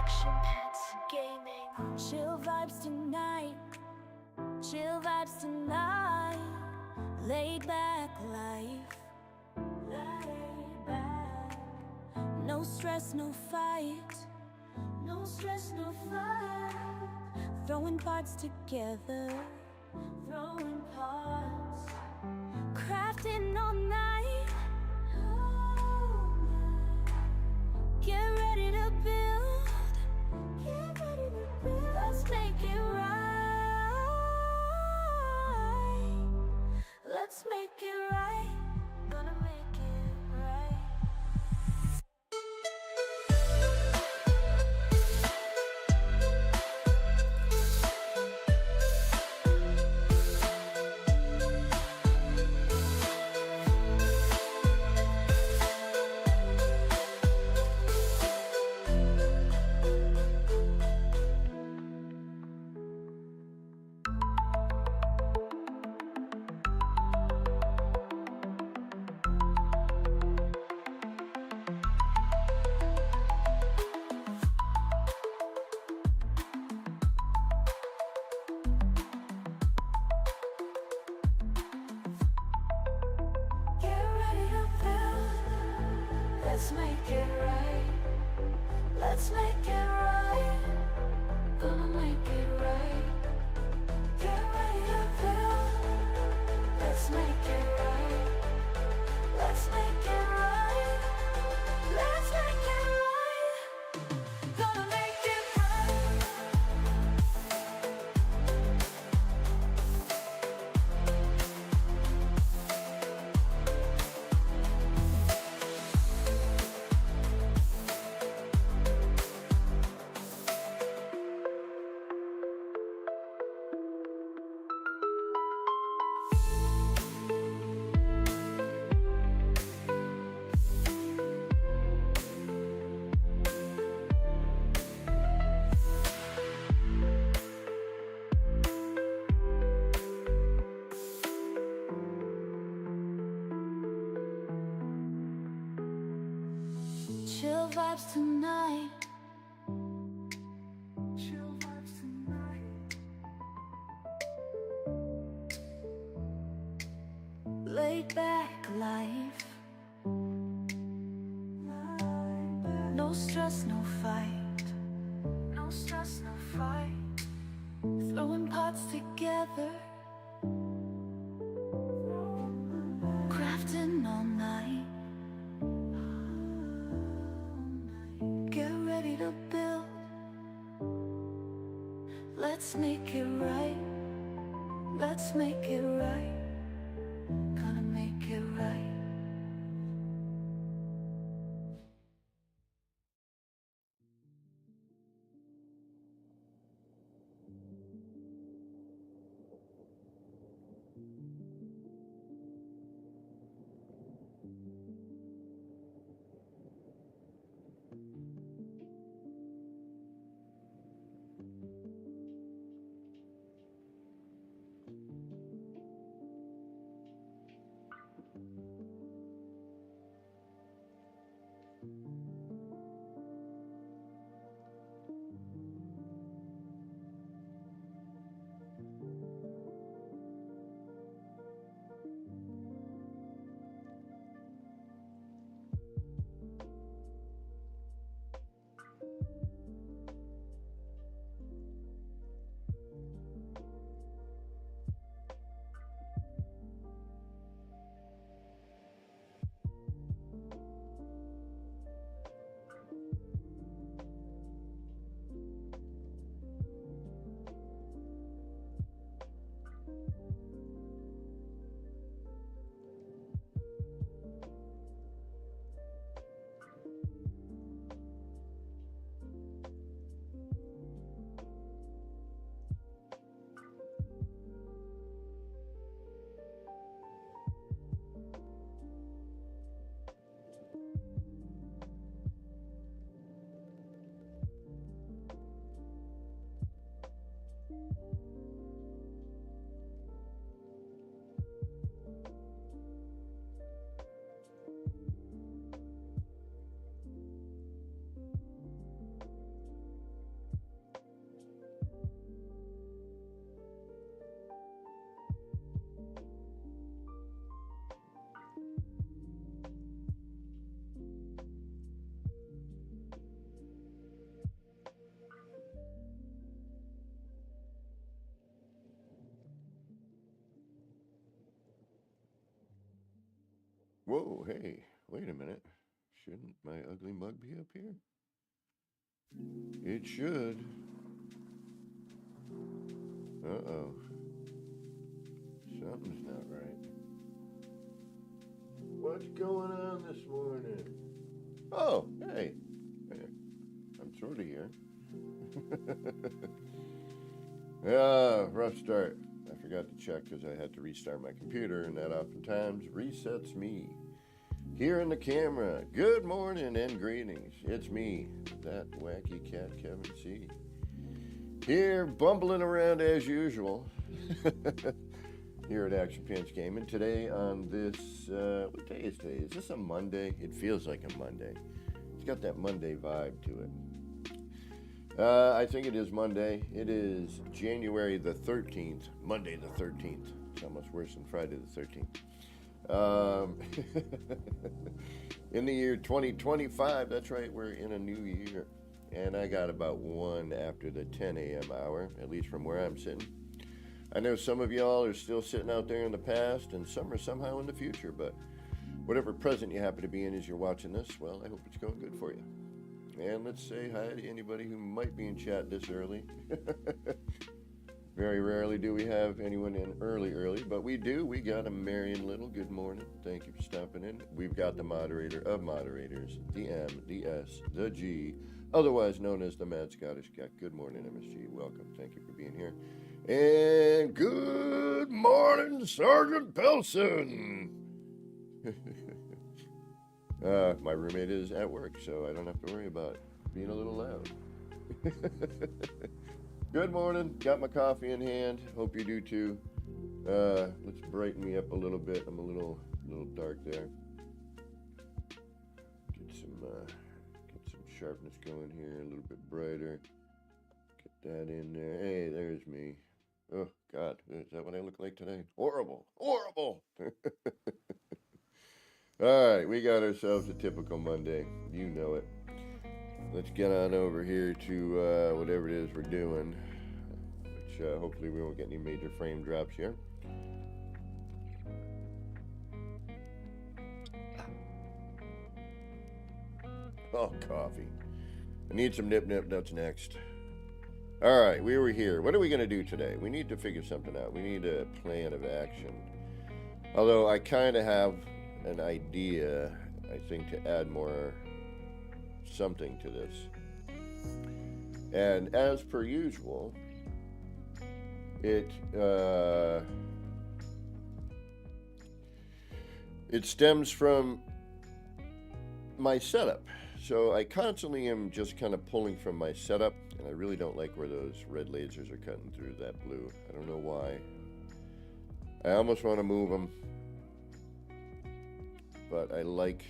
action pets gaming. Chill vibes tonight, chill vibes tonight. Laid back life, laid back. No stress, no fight, no stress, no fight. Throwing parts together, throwing parts. Crafting all night, get ready to build, get ready to build. Let's make it right. Let's make it right. Gonna make it right. Let's make it right. Let's make it right. Gonna make it right. Get ready to build. Let's make it right. Let's make it right. Let's make it right. Gonna make it right. Chill vibes tonight. Chill vibes tonight. Laid back life. No stress, no fight. No stress, no fight. Throwing parts together. Crafting all night. Get ready to build. Let's make it right. Let's make it right. Gonna make it right. Whoa, hey, wait a minute. Shouldn't my ugly mug be up here? It should. Uh-oh. Something's not right. What's going on this morning? Oh, hey. I'm sort of here. Rough start. I forgot to check because I had to restart my computer, and that oftentimes resets me. Here in the camera, good morning and greetings. It's me, that wacky cat Kevin C. Here, bumbling around as usual. Here at Action Pants Gaming. Today on this, what day is today? Is this a Monday? It feels like a Monday. It's got that Monday vibe to it. I think it is Monday. It is January the 13th. Monday the 13th. It's almost worse than Friday the 13th. In the year 2025, that's right, we're in a new year. And I got about 1 after the 10 a.m. hour, at least from where I'm sitting. I know some of y'all are still sitting out there in the past, and some are somehow in the future, but whatever present you happen to be in as you're watching this, well, I hope it's going good for you. And let's say hi to anybody who might be in chat this early. Very rarely do we have anyone in early, but we do. We got a Marion Little. Good morning. Thank you for stopping in. We've got the moderator of moderators, the M, the S, the G, otherwise known as the Mad Scottish Cat. Good morning, MSG. Welcome. Thank you for being here. And good morning, Sergeant Pelson. My roommate is at work, so I don't have to worry about being a little loud. Good morning. Got my coffee in hand. Hope you do too. Let's brighten me up a little bit. I'm a little dark there. Get some sharpness going here. A little bit brighter. Get that in there. Hey, there's me. Oh God, is that what I look like today? Horrible. All right, we got ourselves a typical Monday. You know it. Let's get on over here to whatever it is we're doing, which hopefully we won't get any major frame drops here. Oh, coffee. I need some nip nuts next. All right, we were here. What are we going to do today? We need to figure something out. We need a plan of action. Although I kind of have an idea, I think, to add more something to this. And as per usual, it stems from my setup. So I constantly am just kind of pulling from my setup, and I really don't like where those red lasers are cutting through that blue. I don't know why. I almost want to move them, but I like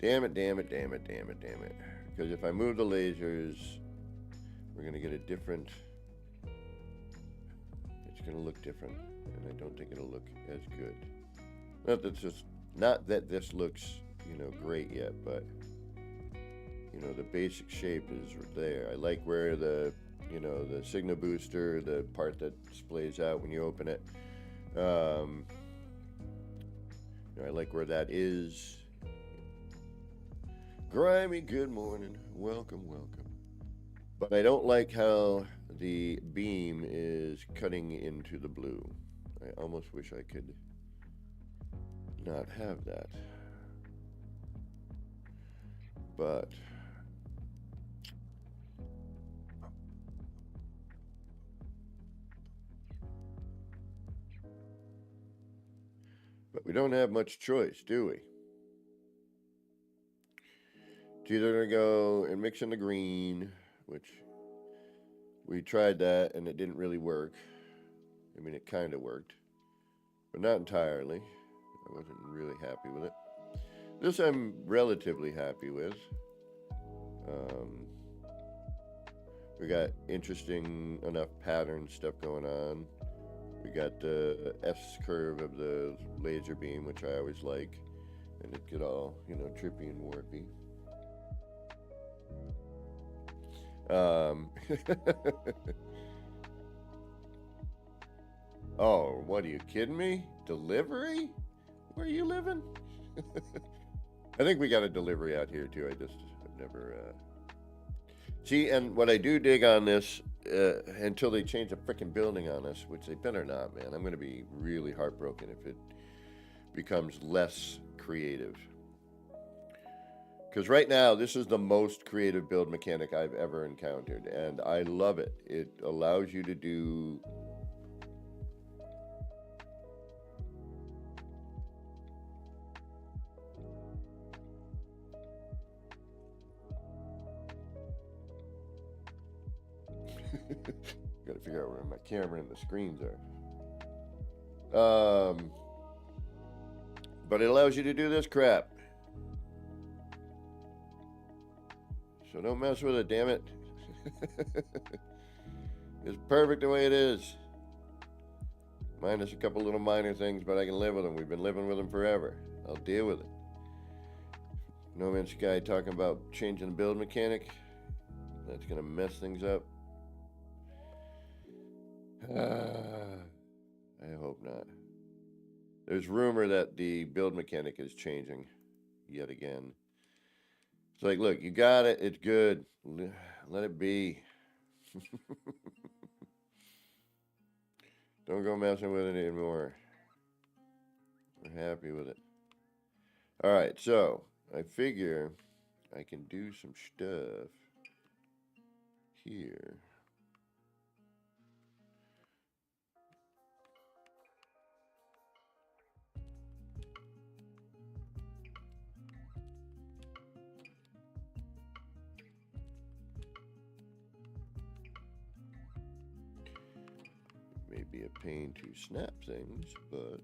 Damn it. Because if I move the lasers, we're going to get a different, it's going to look different, and I don't think it'll look as good. Not that this looks, great yet, but, the basic shape is there. I like where the signal booster, the part that displays out when you open it, I like where that is. Grimy, good morning. Welcome. But I don't like how the beam is cutting into the blue. I almost wish I could not have that. But we don't have much choice, do we? It's either going to go and mix in the green, which we tried that and it didn't really work. I mean, it kind of worked, but not entirely. I wasn't really happy with it. This I'm relatively happy with. We got interesting enough pattern stuff going on. We got the S curve of the laser beam, which I always like, and it get all, trippy and warpy. Um, oh, what are you kidding me? Delivery? Where are you living? I think we got a delivery out here too. I've never see. And what I do dig on this, until they change the freaking building on us, which they better not, man. I'm going to be really heartbroken if it becomes less creative. Because right now, this is the most creative build mechanic I've ever encountered, and I love it. It allows you to do got to figure out where my camera and the screens are. But it allows you to do this crap. So don't mess with it, damn it. It's perfect the way it is. Minus a couple little minor things, but I can live with them. We've been living with them forever. I'll deal with it. No Man's Sky talking about changing the build mechanic. That's going to mess things up. I hope not. There's rumor that the build mechanic is changing yet again. It's like, look, you got it. It's good. Let it be. Don't go messing with it anymore. We're happy with it. All right, so I figure I can do some stuff here. May be a pain to snap things, but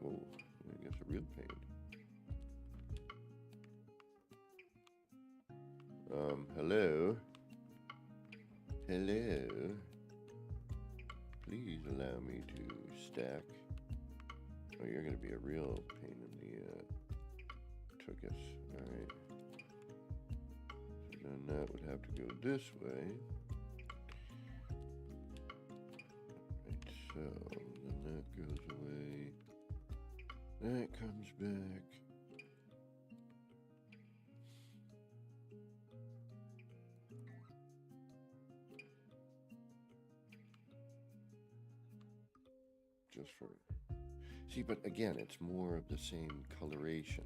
oh, I guess a real pain. Hello. Hello. Please allow me to stack. Oh, you're gonna be a real pain in the tuchus. Alright. So then that would have to go this way. Right, so then that goes away. That comes back. Just for, see, but again, it's more of the same coloration.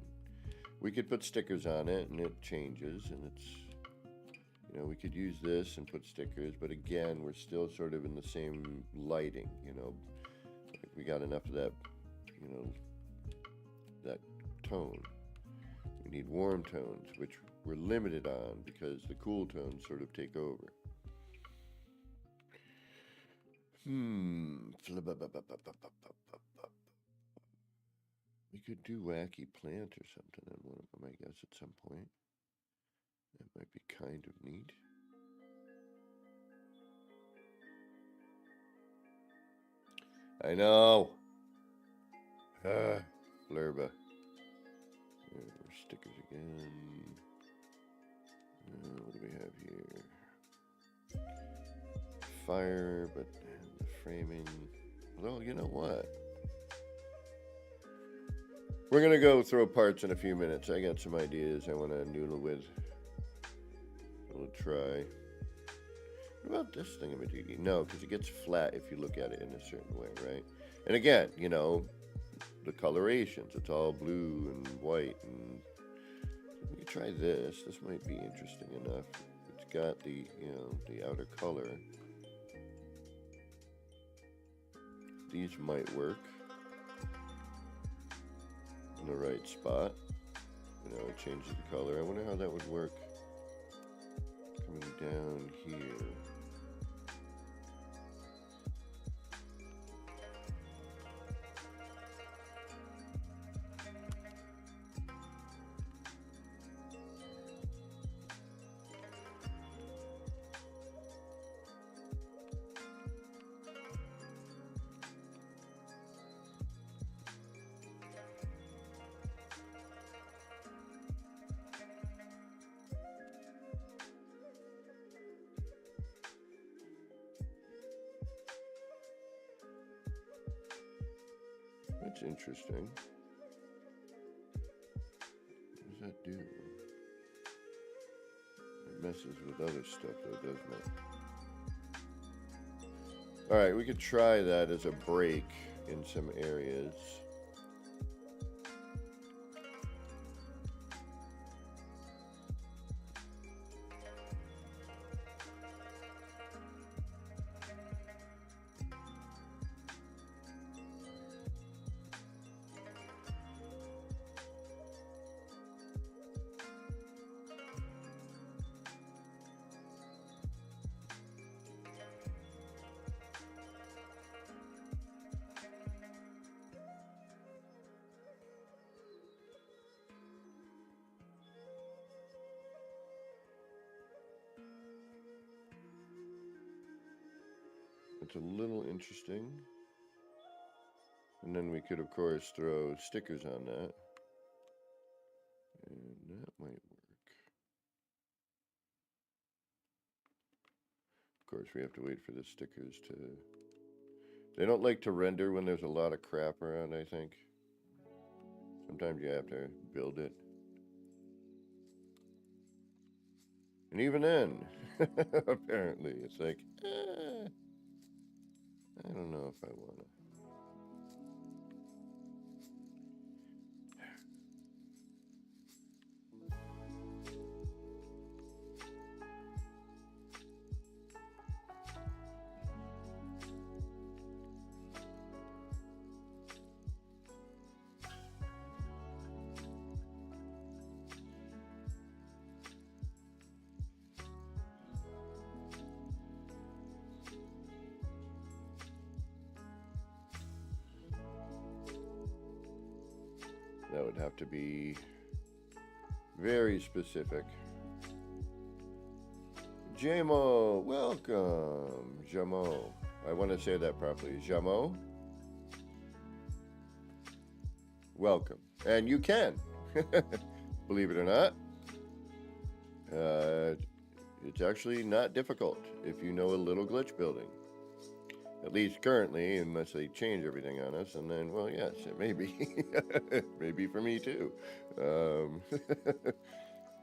We could put stickers on it and it changes, and it's, you know, we could use this and put stickers, but again, we're still sort of in the same lighting, you know. Like we got enough of that, you know, that tone. We need warm tones, which we're limited on because the cool tones sort of take over. We could do wacky plant or something on one of them, I guess, at some point. That might be kind of neat. I know. Blurba. Stickers again. What do we have here? Fire, but the framing. Well, you know what? We're going to go throw parts in a few minutes. I got some ideas I want to noodle with. We'll try. What about this thingamajiggy? No, because it gets flat if you look at it in a certain way, right? And again, you know, the colorations. It's all blue and white. And we can try this. This might be interesting enough. It's got the, you know, the outer color. These might work in the right spot. You know, it changes the color. I wonder how that would work coming down here. That's interesting. What does that do? It messes with other stuff though, doesn't it? Alright, we could try that as a break in some areas. It's a little interesting. And then we could, of course, throw stickers on that. And that might work. Of course, we have to wait for the stickers to... They don't like to render when there's a lot of crap around, I think. Sometimes you have to build it. And even then, apparently, it's like, I don't know if I want to. That would have to be very specific. Jamo, welcome. Jamo. I want to say that properly. Jamo. Welcome. And you can. Believe it or not. It's actually not difficult if you know a little glitch building. At least currently, unless they change everything on us, and then, well, yes, it may be. Maybe for me too. I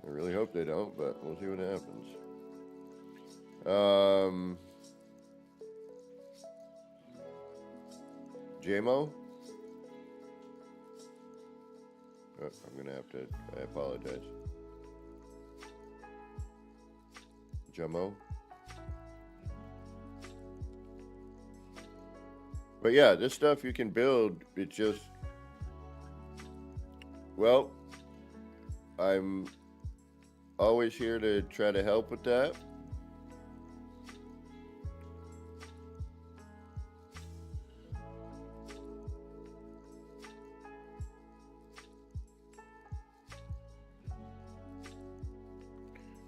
really hope they don't, but we'll see what happens. JMO? Oh, I'm gonna have to, I apologize. Jamo? But yeah, this stuff you can build, it just, well, I'm always here to try to help with that.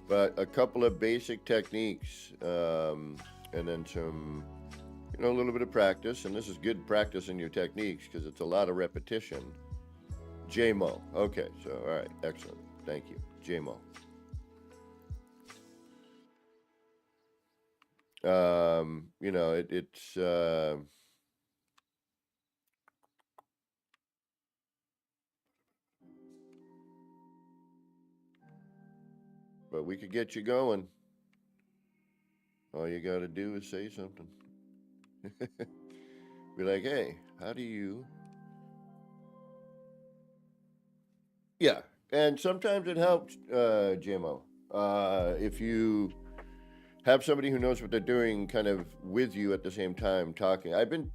But a couple of basic techniques, and then some, you know, a little bit of practice, and this is good practice in your techniques because it's a lot of repetition. JMO. Okay, so all right, excellent. Thank you, JMO. You know, it's but we could get you going. All you got to do is say something. Be like, hey, how do you? Yeah, and sometimes it helps, GMO. If you have somebody who knows what they're doing, kind of with you at the same time talking. I've been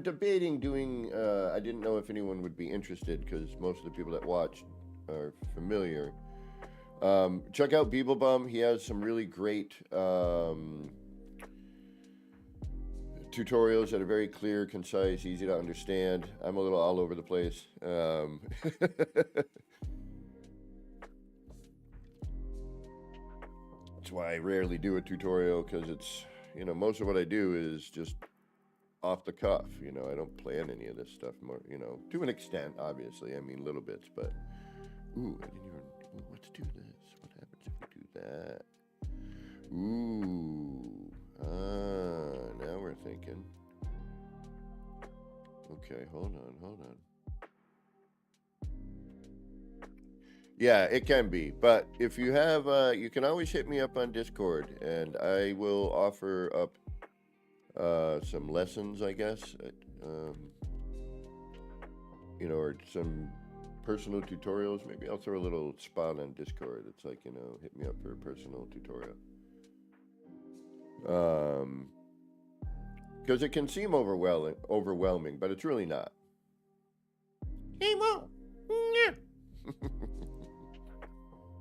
debating doing. I didn't know if anyone would be interested because most of the people that watch are familiar. Check out Beeblebum. He has some really great tutorials that are very clear, concise, easy to understand. I'm a little all over the place. That's why I rarely do a tutorial, because it's, you know, most of what I do is just off the cuff. You know, I don't plan any of this stuff more, you know, to an extent, obviously. I mean, little bits, but ooh, I didn't even. Ooh, let's do this. What happens if we do that? Ooh, now we're thinking. Okay, hold on. Yeah, it can be. But if you have, you can always hit me up on Discord, and I will offer up some lessons, I guess. Or some personal tutorials. Maybe I'll throw a little spot on Discord. It's like, hit me up for a personal tutorial. Because it can seem overwhelming, but it's really not. Hey, Mom.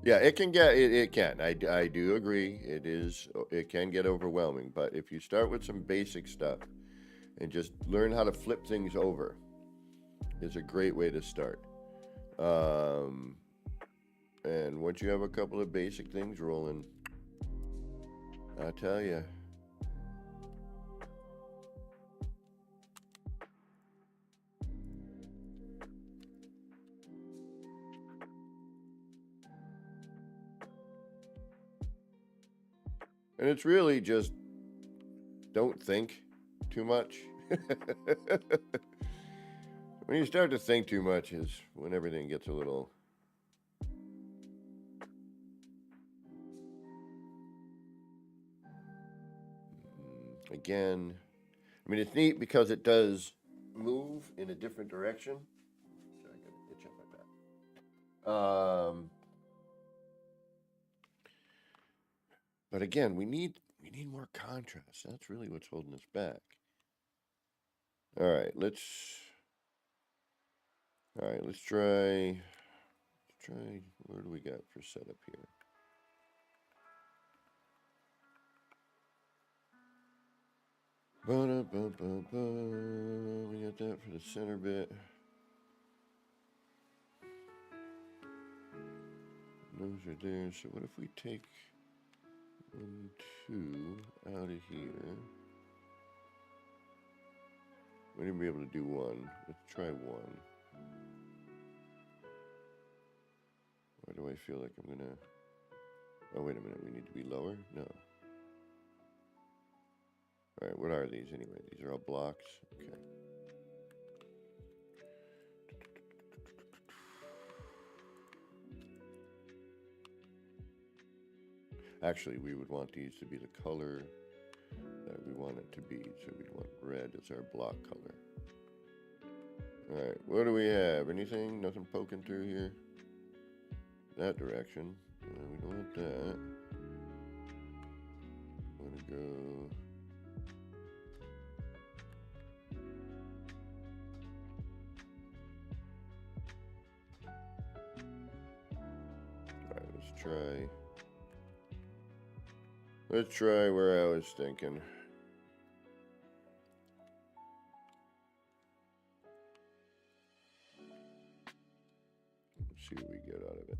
Yeah, it can get it can. I do agree. It can get overwhelming, but if you start with some basic stuff and just learn how to flip things over, is a great way to start. And once you have a couple of basic things rolling, I tell you. And it's really just don't think too much. When you start to think too much is when everything gets a little... Again, I mean, it's neat because it does move in a different direction. Sorry, I got an itch on my back. But again, we need more contrast. That's really what's holding us back. All right, let's try. Where do we got for setup here? We got that for the center bit. Those are there. So what if we take 1, 2 out of here? We didn't be able to do 1. Let's try 1. Why do I feel like I'm gonna... Oh, wait a minute. We need to be lower? No. All right, what are these anyway? These are all blocks. Okay. Actually, we would want these to be the color that we want it to be. So we'd want red as our block color. All right, what do we have? Anything? Nothing poking through here? That direction. We don't want that. Want to go... All right, let's try where I was thinking. Let's see what we get out of it.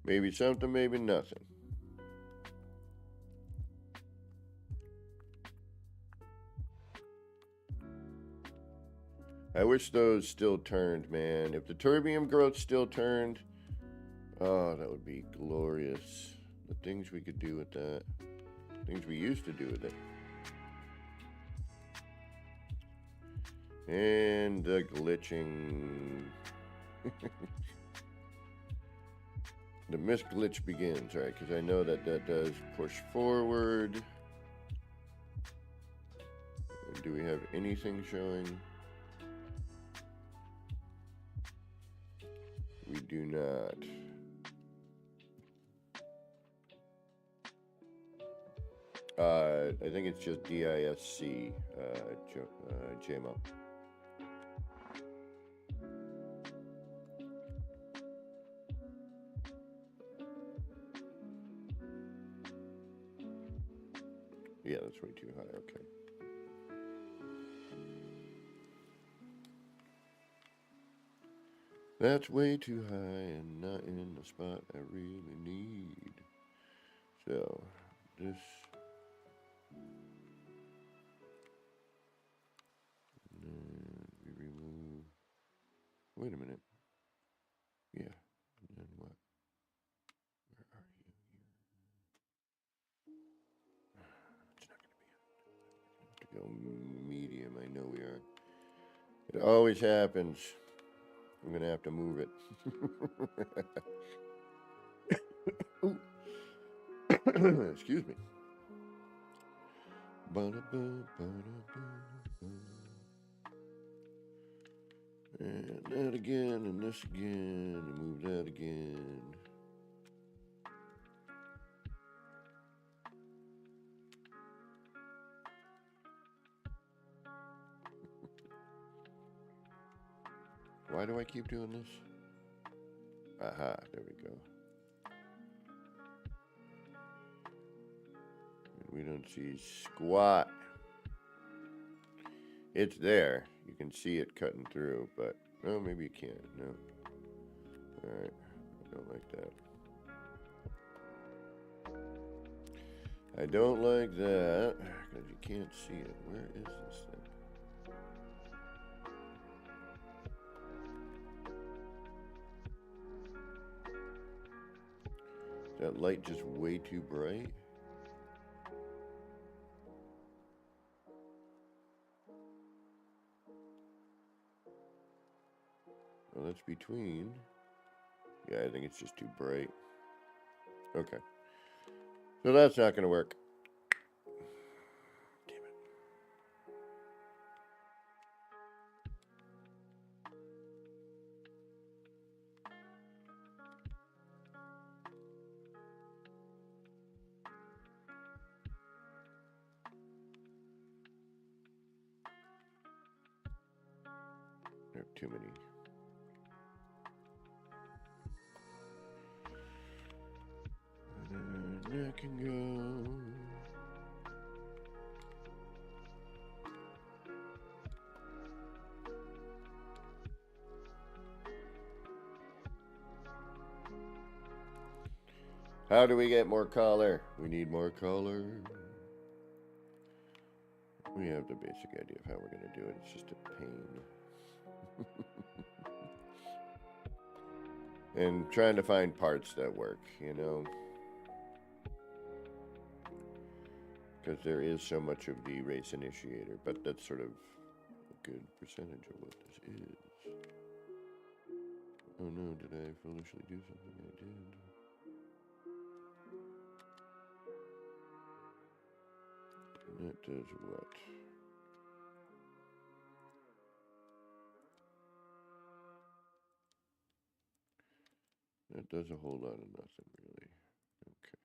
Maybe something, maybe nothing. I wish those still turned, man. If the terbium growth still turned, oh, that would be glorious. The things we could do with that. Things we used to do with it. And the glitching. The miss glitch begins, right? Because I know that does push forward. And do we have anything showing? We do not. I think it's just DISC, JMO. Yeah, that's way too high, okay. That's way too high and not in the spot I really need. So, this... And then we remove... Wait a minute. Yeah, and then what? Where are you here? It's not going to be... We have to go medium, I know we are. It always happens. I'm gonna have to move it. Excuse me. And that again, and this again, and move that again. Why do I keep doing this? Aha, there we go. We don't see squat. It's there. You can see it cutting through, but oh, maybe you can't. No. All right. I don't like that. I don't like that because you can't see it. Where is this thing? Is that light just way too bright? Well, that's between. Yeah, I think it's just too bright. Okay. So that's not going to work. Damn it. There are too many. And that can go. How do we get more color? We need more color. We have the basic idea of how we're going to do it. It's just a pain. And trying to find parts that work, you know? Because there is so much of the race initiator, but that's sort of a good percentage of what this is. Oh no, did I foolishly do something? I did. And that does what? That does a whole lot of nothing, really. Okay.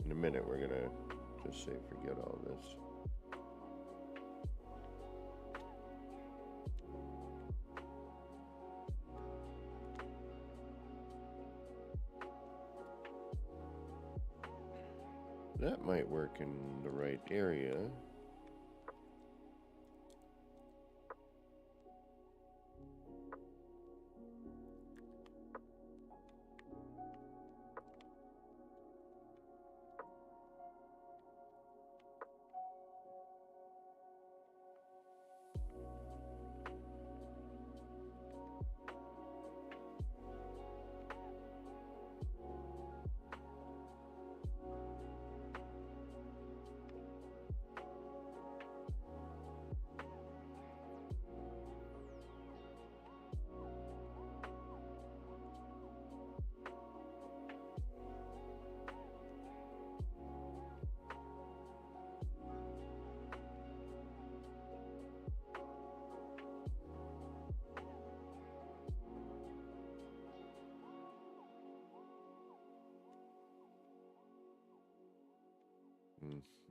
In a minute, we're gonna just say forget all this. That might work in the right area.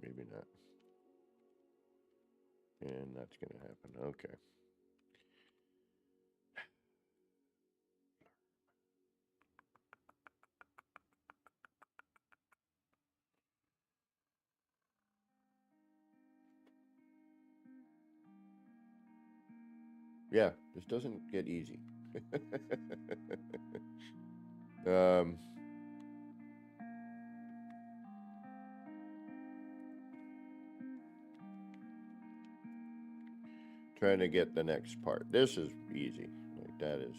Maybe not. And that's going to happen. Okay. Yeah, this doesn't get easy. um, trying to get the next part. This is easy. Like that is,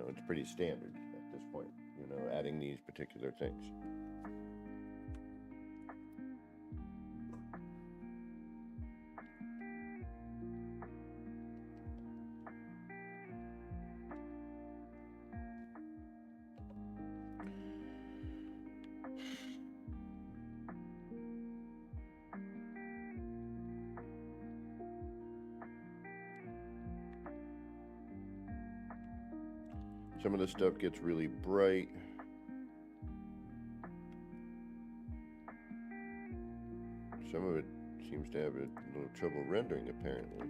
it's pretty standard at this point. Adding these particular things. Some of the stuff gets really bright. Some of it seems to have a little trouble rendering, apparently.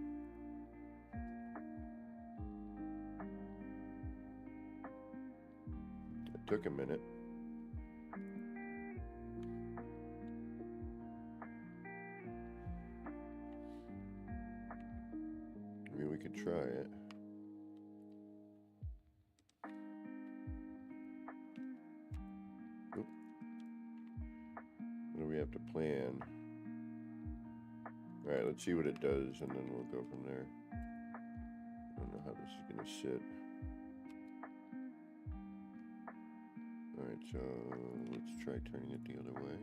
It took a minute. I mean, we could try it. Oop. What do we have to plan? All right, let's see what it does, and then we'll go from there. I don't know how this is going to sit. All right, so let's try turning it the other way.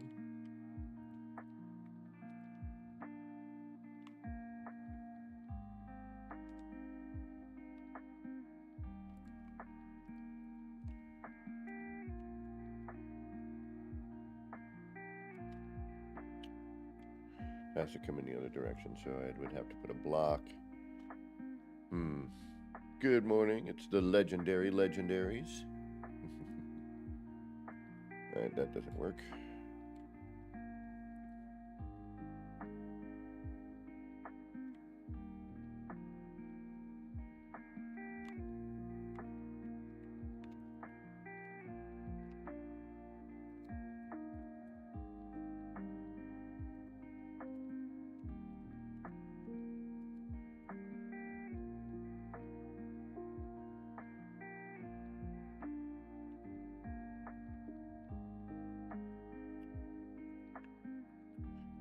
Has to come in the other direction, so I would have to put a block. Good morning, it's the legendary legendaries. Alright, that doesn't work.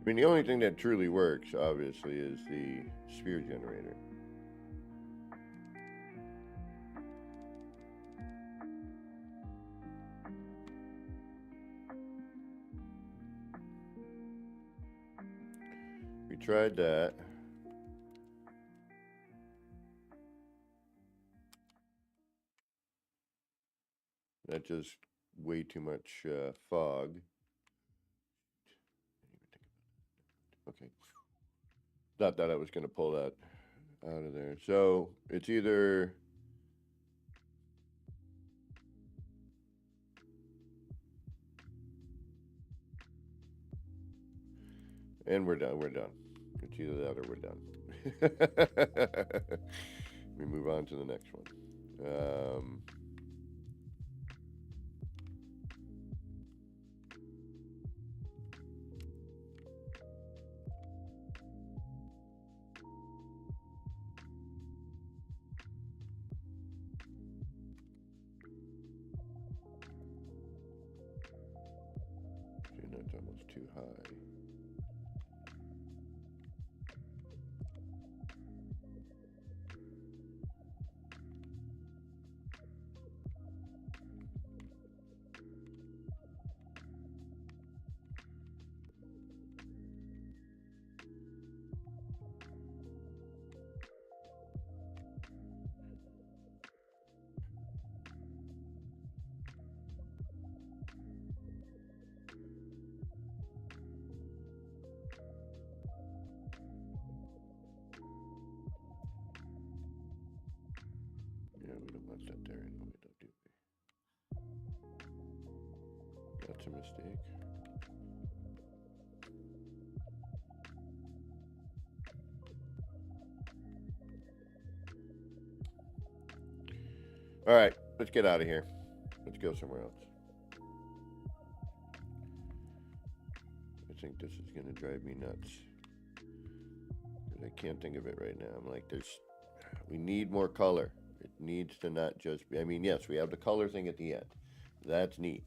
I mean, the only thing that truly works, obviously, is the sphere generator. We tried that. That's just way too much fog. Okay. Not that I was going to pull that out of there. So it's either and we're done. We're done. It's either that or we're done. We move on to the next one. See, that's almost too high. Yeah, we don't want that there anyway, do we? That's a mistake. All right, let's get out of here. Let's go somewhere else. I think this is going to drive me nuts. I can't think of it right now. I'm like, there's We need more color. It needs to not just be, I mean, yes, we have the color thing at the end. That's neat.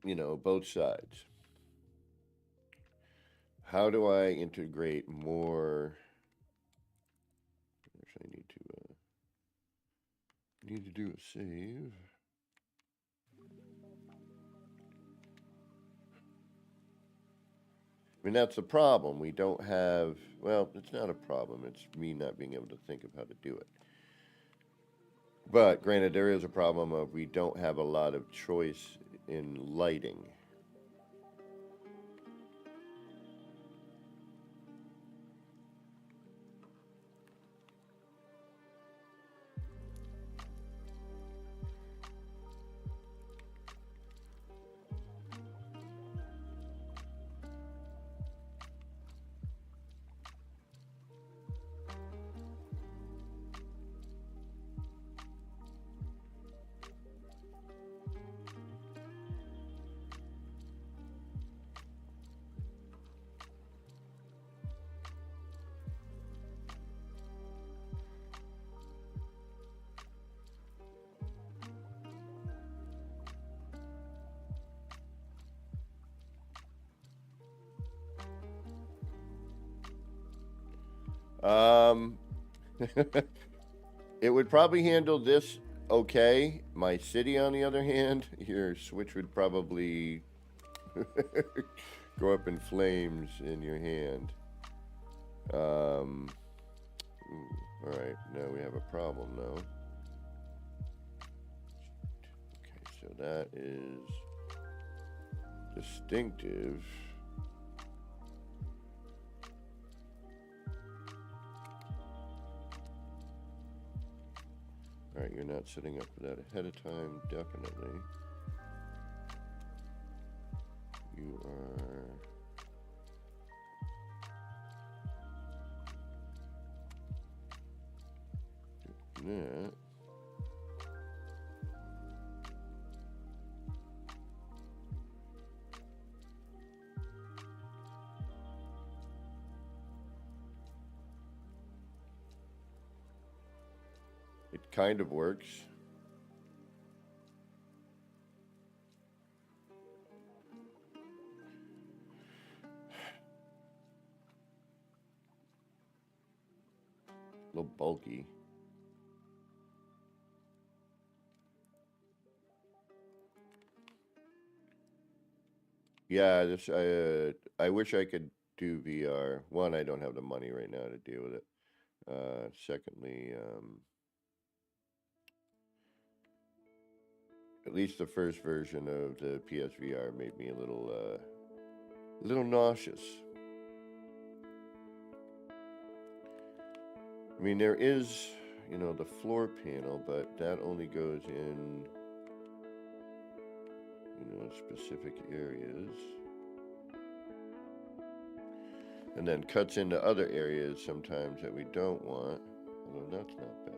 You know, both sides. How do I integrate more? Actually, I need to do a save. I mean, that's the problem. We don't have, well, it's not a problem. It's me not being able to think of how to do it. But granted, there is a problem of we don't have a lot of choice in lighting. Um, it would probably handle this okay. My city, on the other hand, your Switch would probably go up in flames in your hand. All right, now we have a problem now. Okay, so that is distinctive. All right, you're not setting up for that ahead of time, definitely. You are... doing that. It kind of works. A little bulky. Yeah, this I wish I could do VR. One, I don't have the money right now to deal with it. Secondly, at least the first version of the PSVR made me a little nauseous. I mean, there is, you know, the floor panel, but that only goes in, you know, specific areas. And then cuts into other areas sometimes that we don't want, although that's not bad.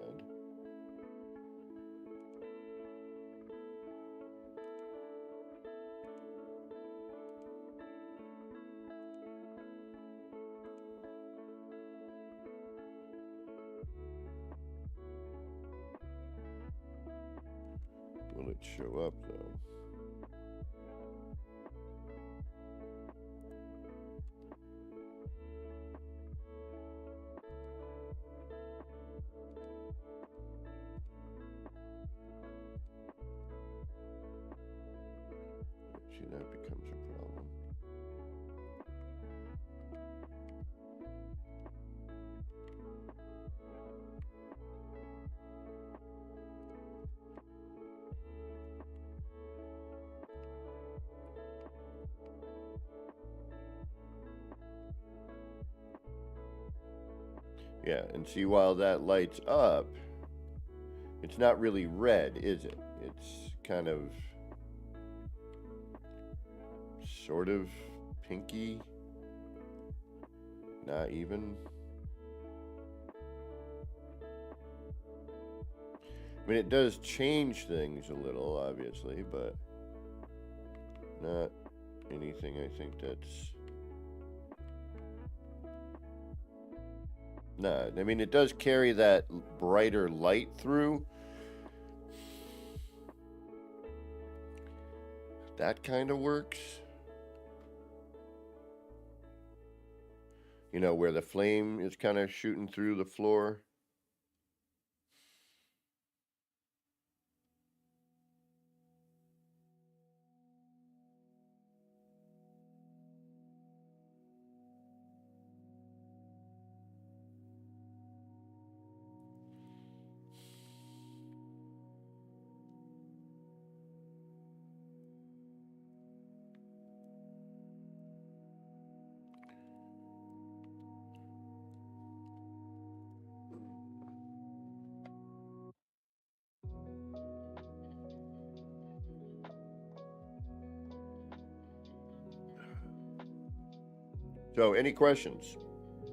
Will it show up though? See, that becomes a problem. Yeah, and see, while that lights up, it's not really red, is it? It's kind of, sort of pinky. Not even. I mean, it does change things a little, obviously, but not anything I think that's No, I mean, it does carry that brighter light through. That kind of works. You know, where the flame is kind of shooting through the floor. So, any questions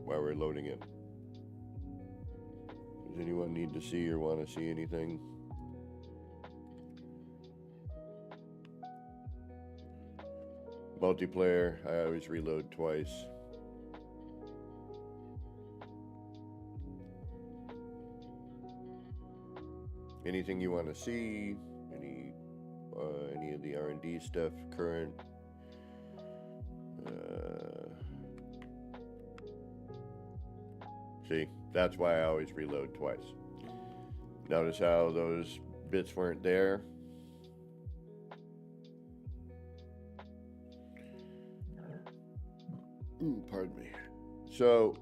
while we're loading in? Does anyone need to see or want to see anything? Multiplayer, I always reload twice. Anything you want to see? Any of the R&D stuff current? See, that's why I always reload twice. Notice how those bits weren't there? Ooh, pardon me. So,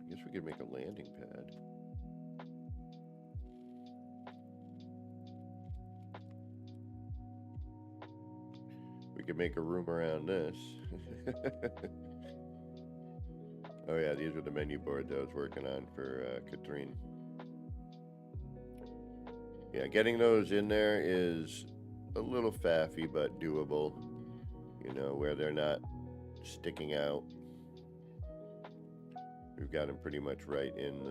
I guess we could make a landing pad. We could make a room around this. Oh yeah, these were the menu boards I was working on for Katrine. Yeah, getting those in there is a little faffy, but doable. You know, where they're not sticking out. We've got them pretty much right in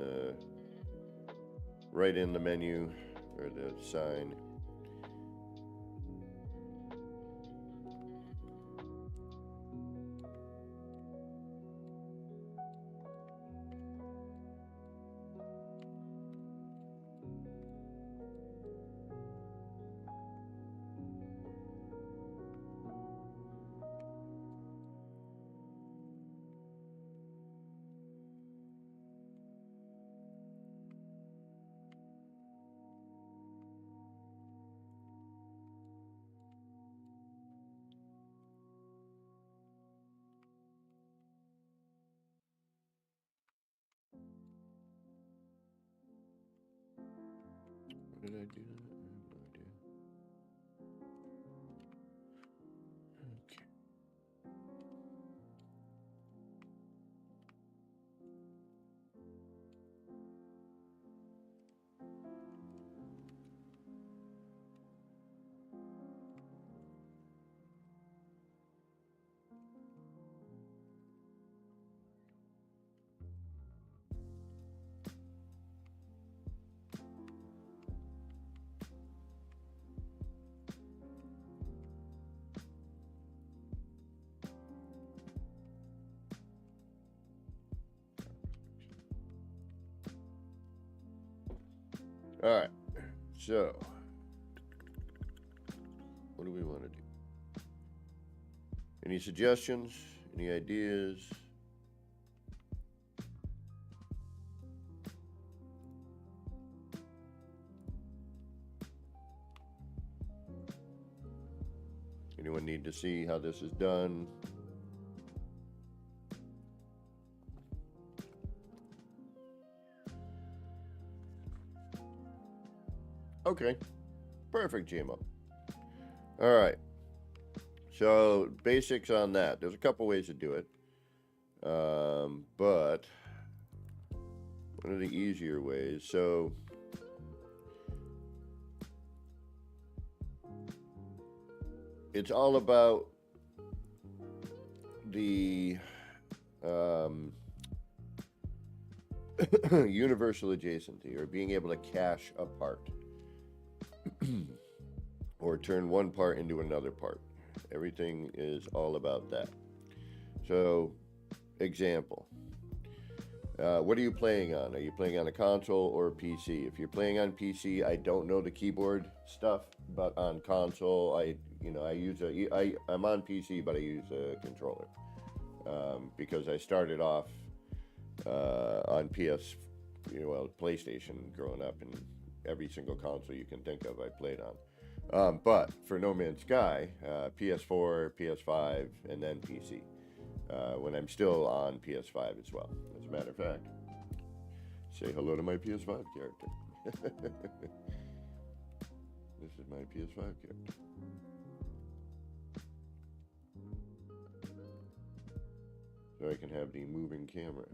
the menu or the sign. What did I do? I have no idea. Okay. All right, so what do we want to do? Any suggestions? Any ideas? Anyone need to see how this is done? Okay, perfect, JMO. All right, so basics on that. There's a couple ways to do it, but one of the easier ways. So it's all about the universal adjacency, or being able to cache apart. or turn one part into another part. Everything is all about that. So, example. What are you playing on? Are you playing on a console or a PC? If you're playing on PC, I don't know the keyboard stuff, but on console, I'm on PC, but I use a controller because I started off on PlayStation growing up, and every single console you can think of I played on. But for No Man's Sky, PS4, PS5, and then PC. When I'm still on PS5 as well. As a matter of fact, say hello to my PS5 character. This is my PS5 character. So I can have the moving camera.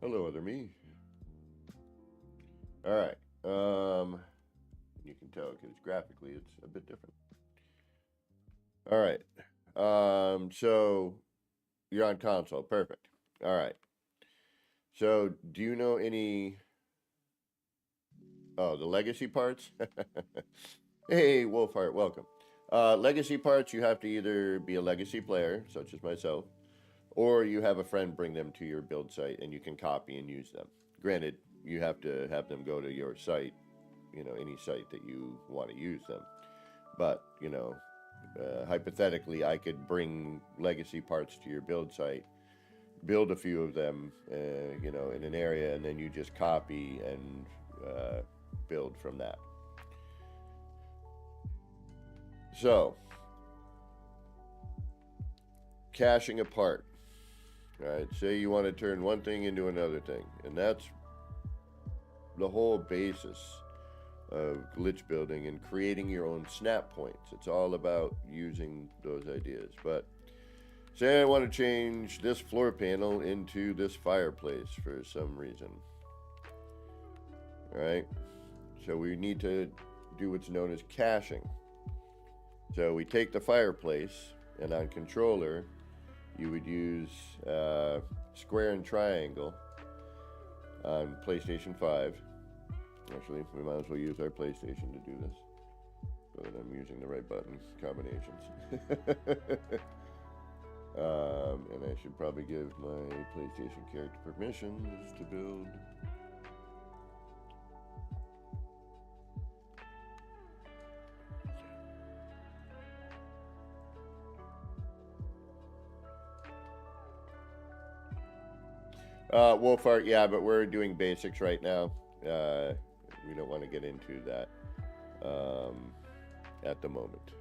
Hello, other me. All right. You can tell because graphically it's a bit different. All right. So you're on console. Perfect. All right. So do you know any... Oh, the legacy parts? Hey, Wolfheart, welcome. Legacy parts, you have to either be a legacy player, such as myself, or you have a friend bring them to your build site and you can copy and use them. Granted, you have to have them go to your site, any site that you want to use them. But, hypothetically, I could bring legacy parts to your build site, build a few of them, in an area, and then you just copy and build from that. So, caching a part. All right, say you want to turn one thing into another thing, and that's the whole basis of glitch building and creating your own snap points. It's all about using those ideas. But say I want to change this floor panel into this fireplace for some reason. All right, so we need to do what's known as caching. So we take the fireplace, and on controller, you would use square and triangle on PlayStation 5. Actually, we might as well use our PlayStation to do this, so that I'm using the right button combinations. And I should probably give my PlayStation character permissions to build. Wolfart, yeah, but we're doing basics right now. We don't want to get into that at the moment.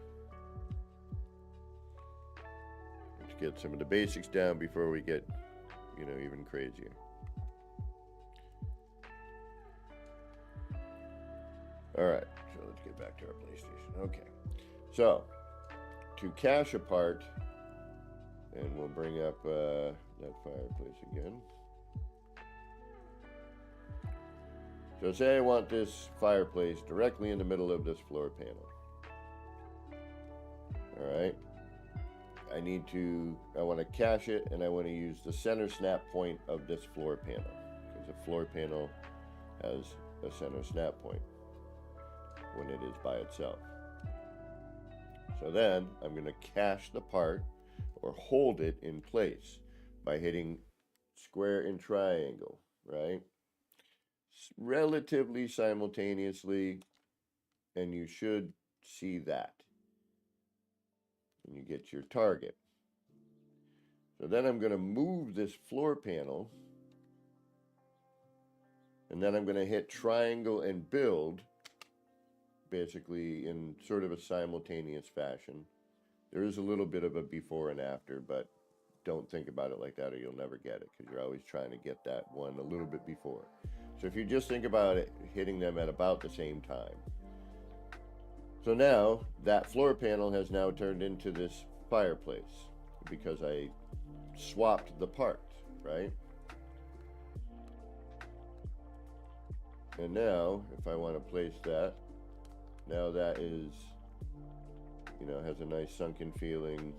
Let's get some of the basics down before we get, even crazier. All right, so let's get back to our PlayStation. Okay, so to cache a part, and we'll bring up that fireplace again. So say I want this fireplace directly in the middle of this floor panel. All right. I want to cache it, and I want to use the center snap point of this floor panel, because the floor panel has a center snap point when it is by itself. So then I'm going to cache the part or hold it in place by hitting square and triangle, right? Relatively simultaneously, and you should see that. And you get your target. So then I'm going to move this floor panel, and then I'm going to hit triangle and build, basically in sort of a simultaneous fashion. There is a little bit of a before and after, but don't think about it like that or you'll never get it, because you're always trying to get that one a little bit before. So if you just think about it, hitting them at about the same time. So now that floor panel has now turned into this fireplace because I swapped the parts, right? And now if I want to place that, now that is, has a nice sunken feeling,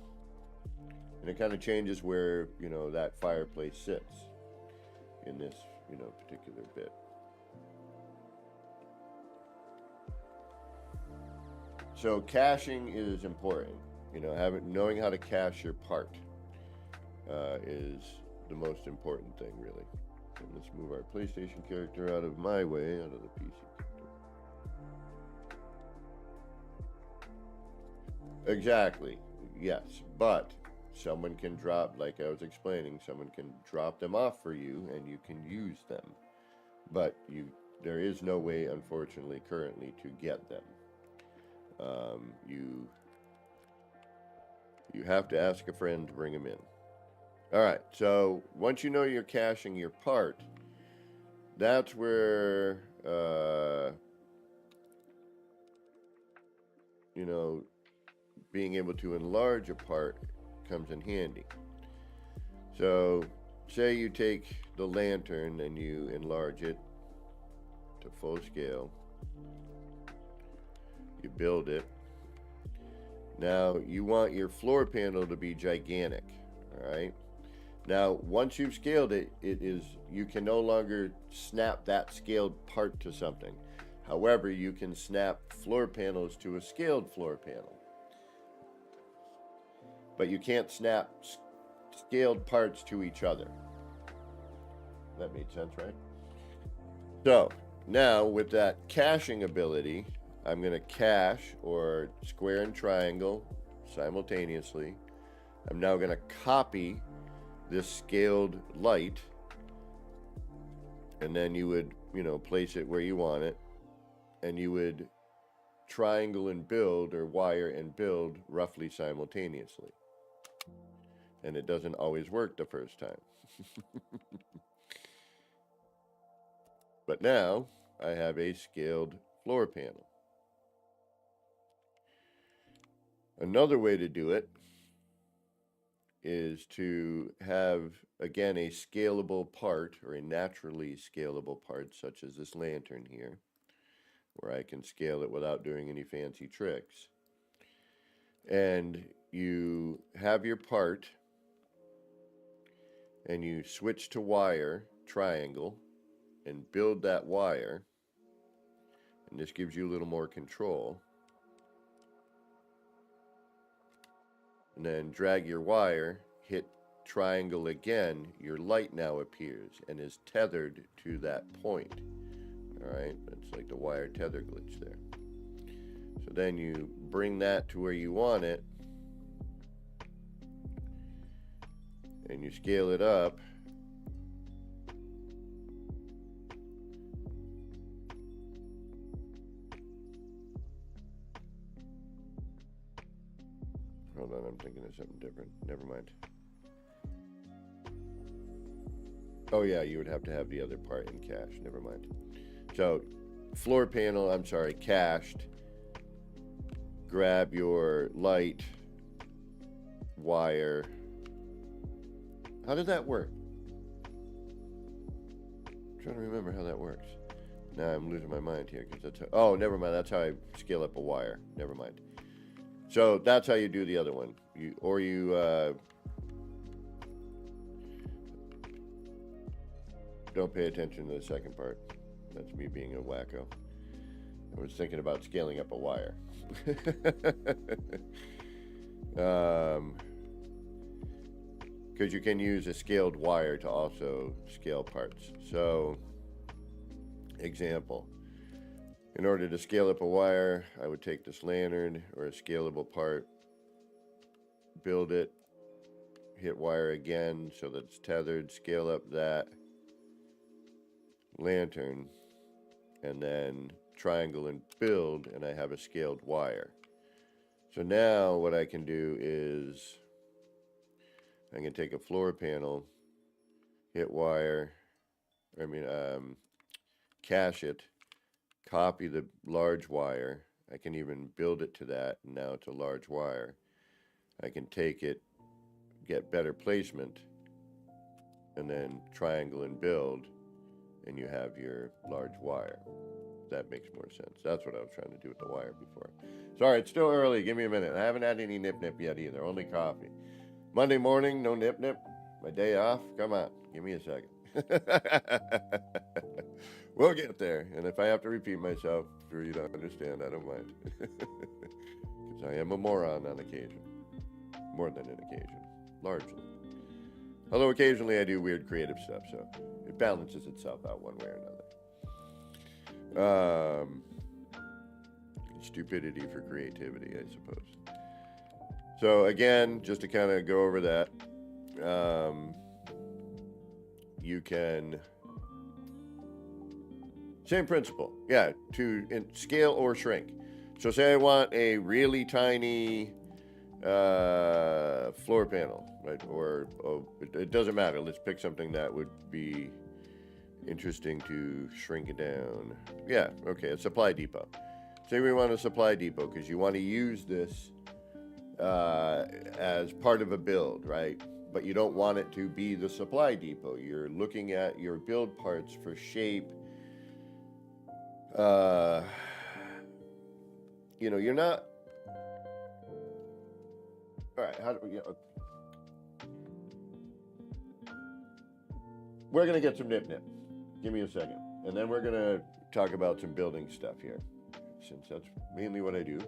and it kind of changes where, that fireplace sits in this, particular bit. So caching is important. You know, knowing how to cache your part is the most important thing, really. So let's move our PlayStation character out of my way, out of the PC character. Exactly. Yes, but someone can drop, like I was explaining, someone can drop them off for you, and you can use them. But there is no way, unfortunately, currently, to get them. You have to ask a friend to bring them in. All right. So once you know you're caching your part, that's where you know, being able to enlarge a part comes in handy. So say you take the lantern and you enlarge it to full scale. You build it. Now you want your floor panel to be gigantic, all right? Now once you've scaled it, you can no longer snap that scaled part to something. However, you can snap floor panels to a scaled floor panel. But you can't snap scaled parts to each other. That made sense, right? So now with that caching ability, I'm going to cache or square and triangle simultaneously. I'm now going to copy this scaled light, and then you would, place it where you want it, and you would triangle and build, or wire and build, roughly simultaneously. And it doesn't always work the first time. But now I have a scaled floor panel. Another way to do it is to have, again, a scalable part, or a naturally scalable part, such as this lantern here, where I can scale it without doing any fancy tricks. And you have your part, and you switch to wire, triangle, and build that wire. And this gives you a little more control. And then drag your wire, hit triangle again, your light now appears and is tethered to that point. Alright, it's like the wire tether glitch there. So then you bring that to where you want it, and you scale it up. Hold on, I'm thinking of something different. Never mind. Oh yeah, you would have to have the other part in cache. Never mind. So, floor panel, cached. Grab your light, wire. How did that work? I'm trying to remember how that works. Now I'm losing my mind here, because that's oh, never mind. That's how I scale up a wire. Never mind. So that's how you do the other one. Don't pay attention to the second part. That's me being a wacko. I was thinking about scaling up a wire. Because you can use a scaled wire to also scale parts. So, example. In order to scale up a wire, I would take this lantern, or a scalable part, build it, hit wire again so that it's tethered, scale up that lantern, and then triangle and build, and I have a scaled wire. So now what I can do is I can take a floor panel, hit wire, cache it, copy the large wire. I can even build it to that, and now it's a large wire. I can take it, get better placement, and then triangle and build, and you have your large wire. That makes more sense. That's what I was trying to do with the wire before. Sorry, it's still early. Give me a minute. I haven't had any nip-nip yet either. Only coffee. Monday morning, no nip-nip. My day off. Come on. Give me a second. We'll get there. And if I have to repeat myself, for you to understand. I don't mind. Because I am a moron on occasion. More than an occasion. Largely. Although occasionally I do weird creative stuff, so it balances itself out one way or another. Stupidity for creativity, I suppose. So again, just to kind of go over that, you can, same principle, yeah, to scale or shrink. So say I want a really tiny floor panel, right? Or it doesn't matter. Let's pick something that would be interesting to shrink it down. Yeah, okay, a supply depot. Say we want a supply depot because you want to use this as part of a build, right? But you don't want it to be the supply depot. You're looking at your build parts for shape. You know, you're not. All right, how do we? We're gonna get some nip. Give me a second, and then we're gonna talk about some building stuff here, since that's mainly what I do.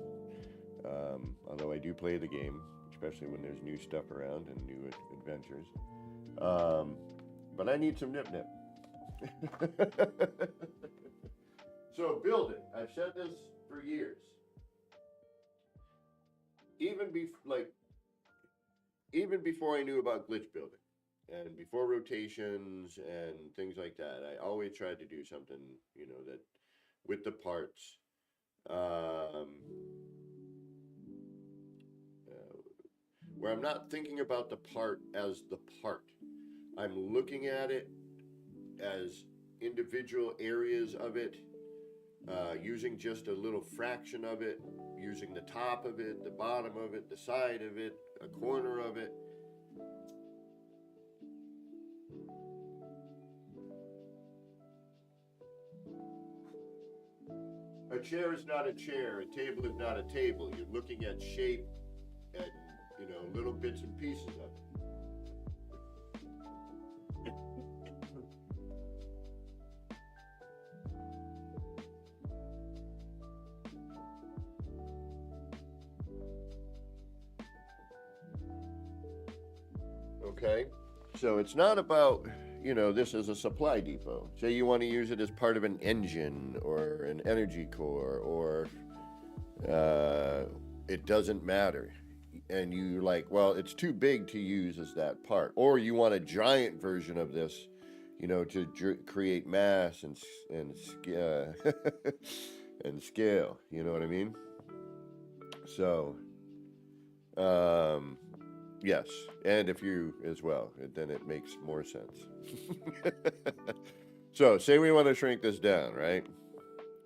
Although I do play the game, especially when there's new stuff around and new adventures. But I need some nip. So build it. I've said this for years. Even before I knew about glitch building and before rotations and things like that, I always tried to do something, you know, that with the parts. Where I'm not thinking about the part as the part. I'm looking at it as individual areas of it, using just a little fraction of it, using the top of it, the bottom of it, the side of it, a corner of it. A chair is not a chair, a table is not a table. You're looking at shape and, you know, little bits and pieces of it. Okay, so it's not about, you know, this is a supply depot. Say you want to use it as part of an engine or an energy core, or it doesn't matter. And you like, well, it's too big to use as that part. Or you want a giant version of this, you know, to create mass and and scale. You know what I mean? So, yes, and if you as well, then it makes more sense. So, say we want to shrink this down, right?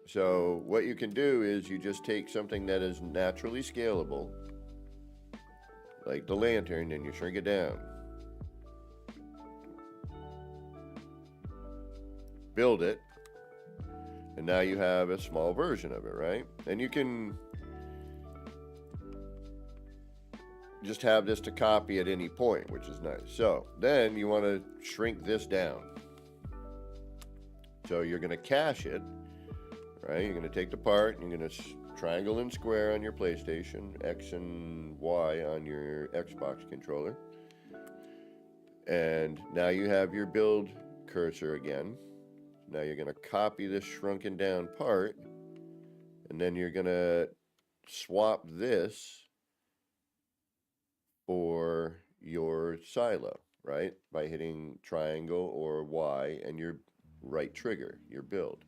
So, what you can do is you just take something that is naturally scalable, like the lantern, and you shrink it down. Build it, and now you have a small version of it, right? And you can just have this to copy at any point, which is nice. So then you want to shrink this down. So you're going to cache it, right? You're going to take the part, and you're going to triangle and square on your PlayStation, X and Y on your Xbox controller. And now you have your build cursor again. Now you're going to copy this shrunken down part, and then you're going to swap this for your silo, right? By hitting triangle or Y and your right trigger, your build.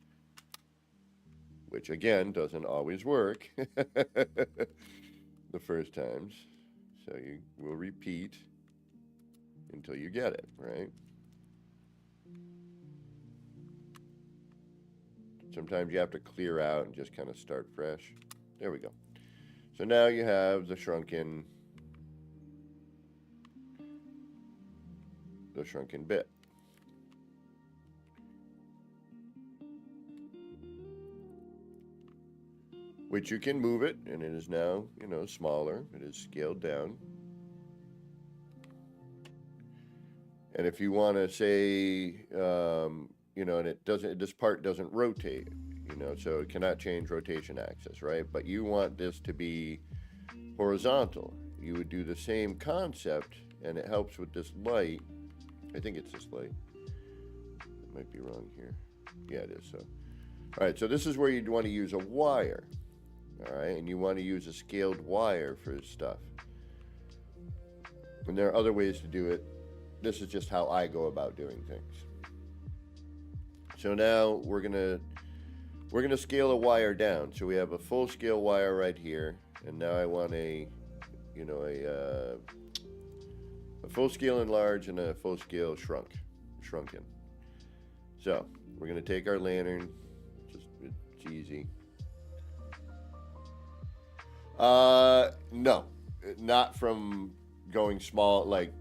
Which again doesn't always work the first times. So you will repeat until you get it, right? Sometimes you have to clear out and just kind of start fresh. There we go. So now you have the shrunken bit. Which you can move it, and it is now, you know, smaller. It is scaled down. And if you want to say, you know, and this part doesn't rotate, you know, so it cannot change rotation axis, right? But you want this to be horizontal. You would do the same concept, and it helps with this light. I think it's this light. I might be wrong here. Yeah, it is. So, all right, so this is where you'd want to use a wire. All right, and you want to use a scaled wire for this stuff. And there are other ways to do it. This is just how I go about doing things. So now we're gonna scale a wire down. So we have a full scale wire right here, and now I want a full scale enlarged and a full scale shrunken. So we're gonna take our lantern. It's easy. No, not from going small, like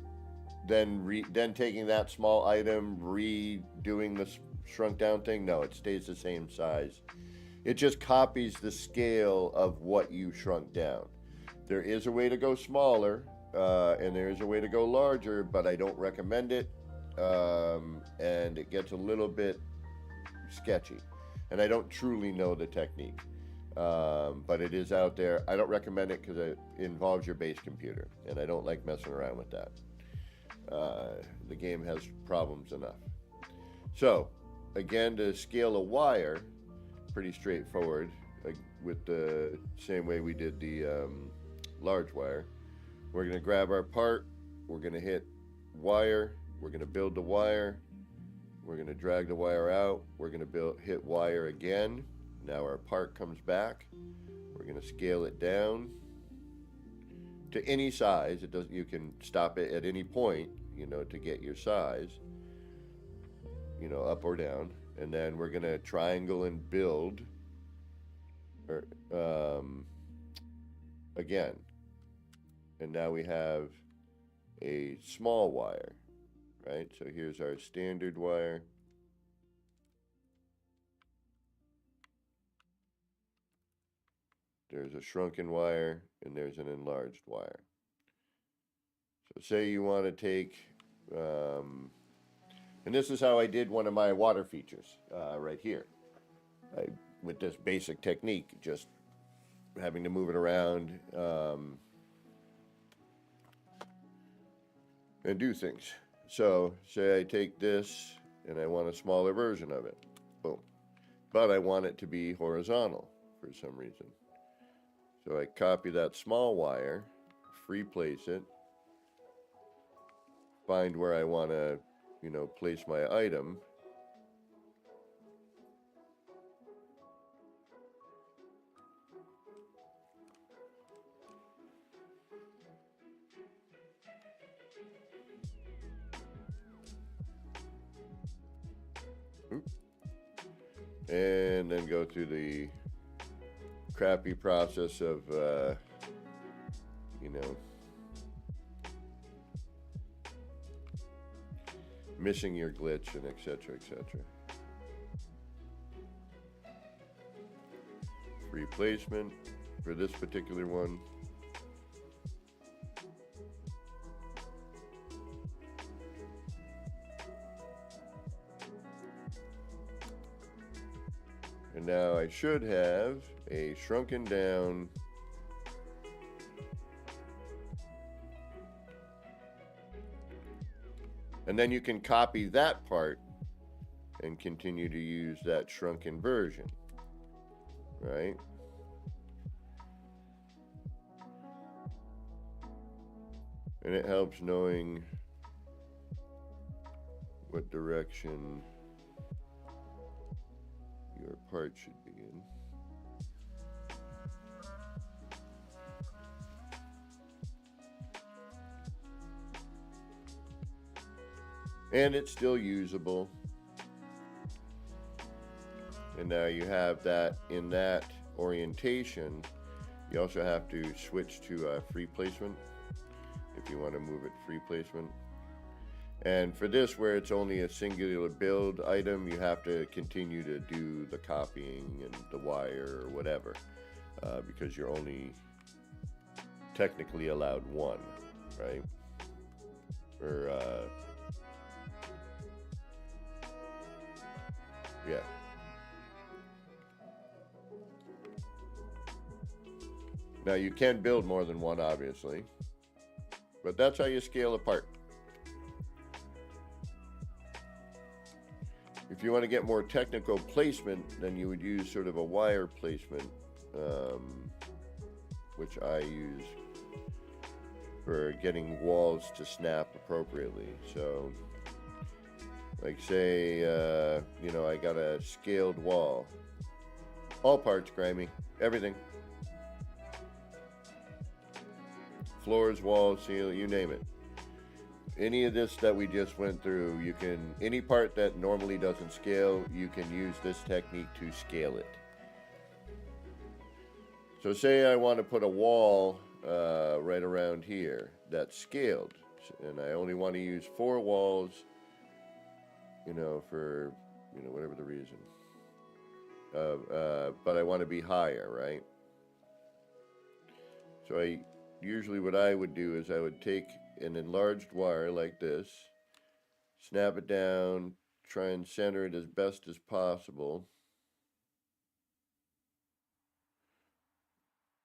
then taking that small item, redoing this shrunk down thing. No, it stays the same size. It just copies the scale of what you shrunk down. There is a way to go smaller, and there is a way to go larger, but I don't recommend it, and it gets a little bit sketchy, and I don't truly know the technique. But it is out there. I don't recommend it because it involves your base computer, and I don't like messing around with that. The game has problems enough. So, again, to scale a wire, pretty straightforward, with the same way we did the large wire. We're going to grab our part, we're going to hit wire, we're going to build the wire, we're going to drag the wire out, we're going to hit wire again. Now our part comes back. We're going to scale it down to any size. You can stop it at any point, to get your size, up or down. And then we're going to triangle and build again. And now we have a small wire, right? So here's our standard wire. There's a shrunken wire, and there's an enlarged wire. So say you want to take, and this is how I did one of my water features right here. With this basic technique, just having to move it around and do things. So say I take this, and I want a smaller version of it. Boom. But I want it to be horizontal for some reason. So I copy that small wire, free place it, find where I want to, place my item. And then go through the crappy process of, missing your glitch and etc. Free placement for this particular one. And now I should have a shrunken down and then you can copy that part and continue to use that shrunken version, right? And it helps knowing what direction your part should be in. And it's still usable. And now you have that in that orientation. You also have to switch to free placement if you want to move it free placement. And for this, where it's only a singular build item, you have to continue to do the copying and the wire or whatever, because you're only technically allowed one, right? Or yeah. Now you can build more than one, obviously, but that's how you scale apart. If you want to get more technical placement, then you would use sort of a wire placement, which I use for getting walls to snap appropriately. So, like say, you know, I got a scaled wall. All parts, Grammy. Everything. Floors, walls, ceiling, you name it. Any of this that we just went through, you can, any part that normally doesn't scale, you can use this technique to scale it. So say I want to put a wall right around here that's scaled, and I only want to use 4 walls, you know, for, you know, whatever the reason. But I want to be higher, right? So usually what I would do is I would take an enlarged wire like this, snap it down, try and center it as best as possible.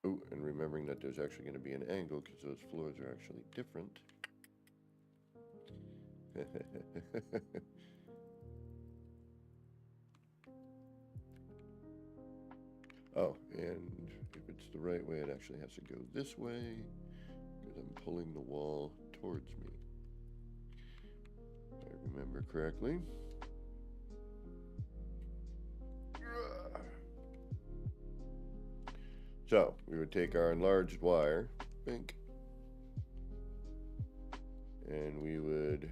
Oh, and remembering that there's actually going to be an angle because those floors are actually different. Oh, and if it's the right way, it actually has to go this way because I'm pulling the wall towards me. If I remember correctly. So we would take our enlarged wire, bink, and we would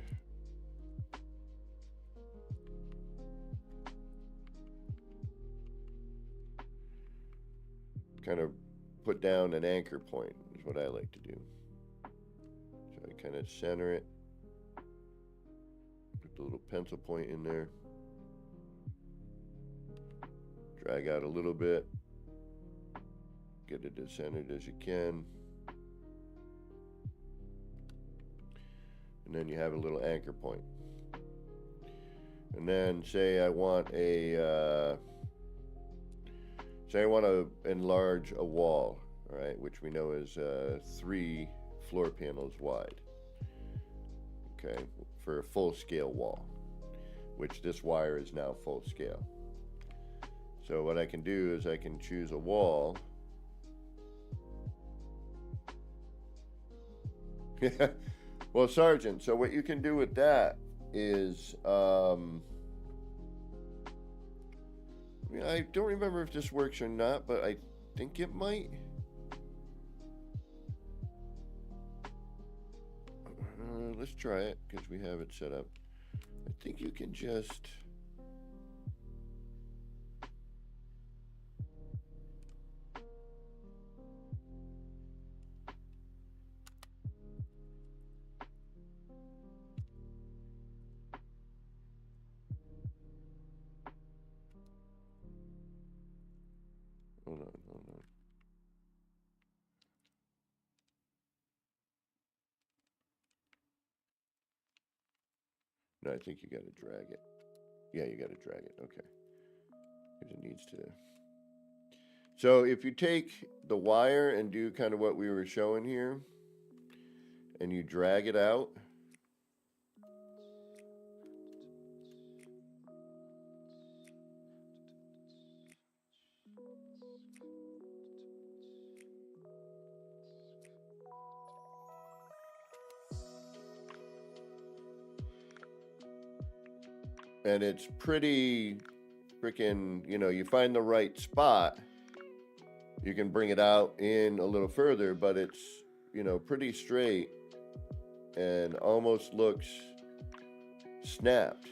kind of put down an anchor point, is what I like to do. So I kind of center it, put the little pencil point in there, drag out a little bit, get it as centered as you can, and then you have a little anchor point. And then say I want a say I want to enlarge a wall, all right, which we know is 3 floor panels wide, okay, for a full scale wall, which this wire is now full scale. So what I can do is I can choose a wall. Well, Sergeant, so what you can do with that is, I don't remember if this works or not, but I think it might. Let's try it because we have it set up. I think you can just... Hold on. No, I think you got to drag it. Yeah, you got to drag it. Okay. Because it needs to. So if you take the wire and do kind of what we were showing here, and you drag it out, and it's pretty freaking, you know, you find the right spot, you can bring it out in a little further, but it's, you know, pretty straight and almost looks snapped.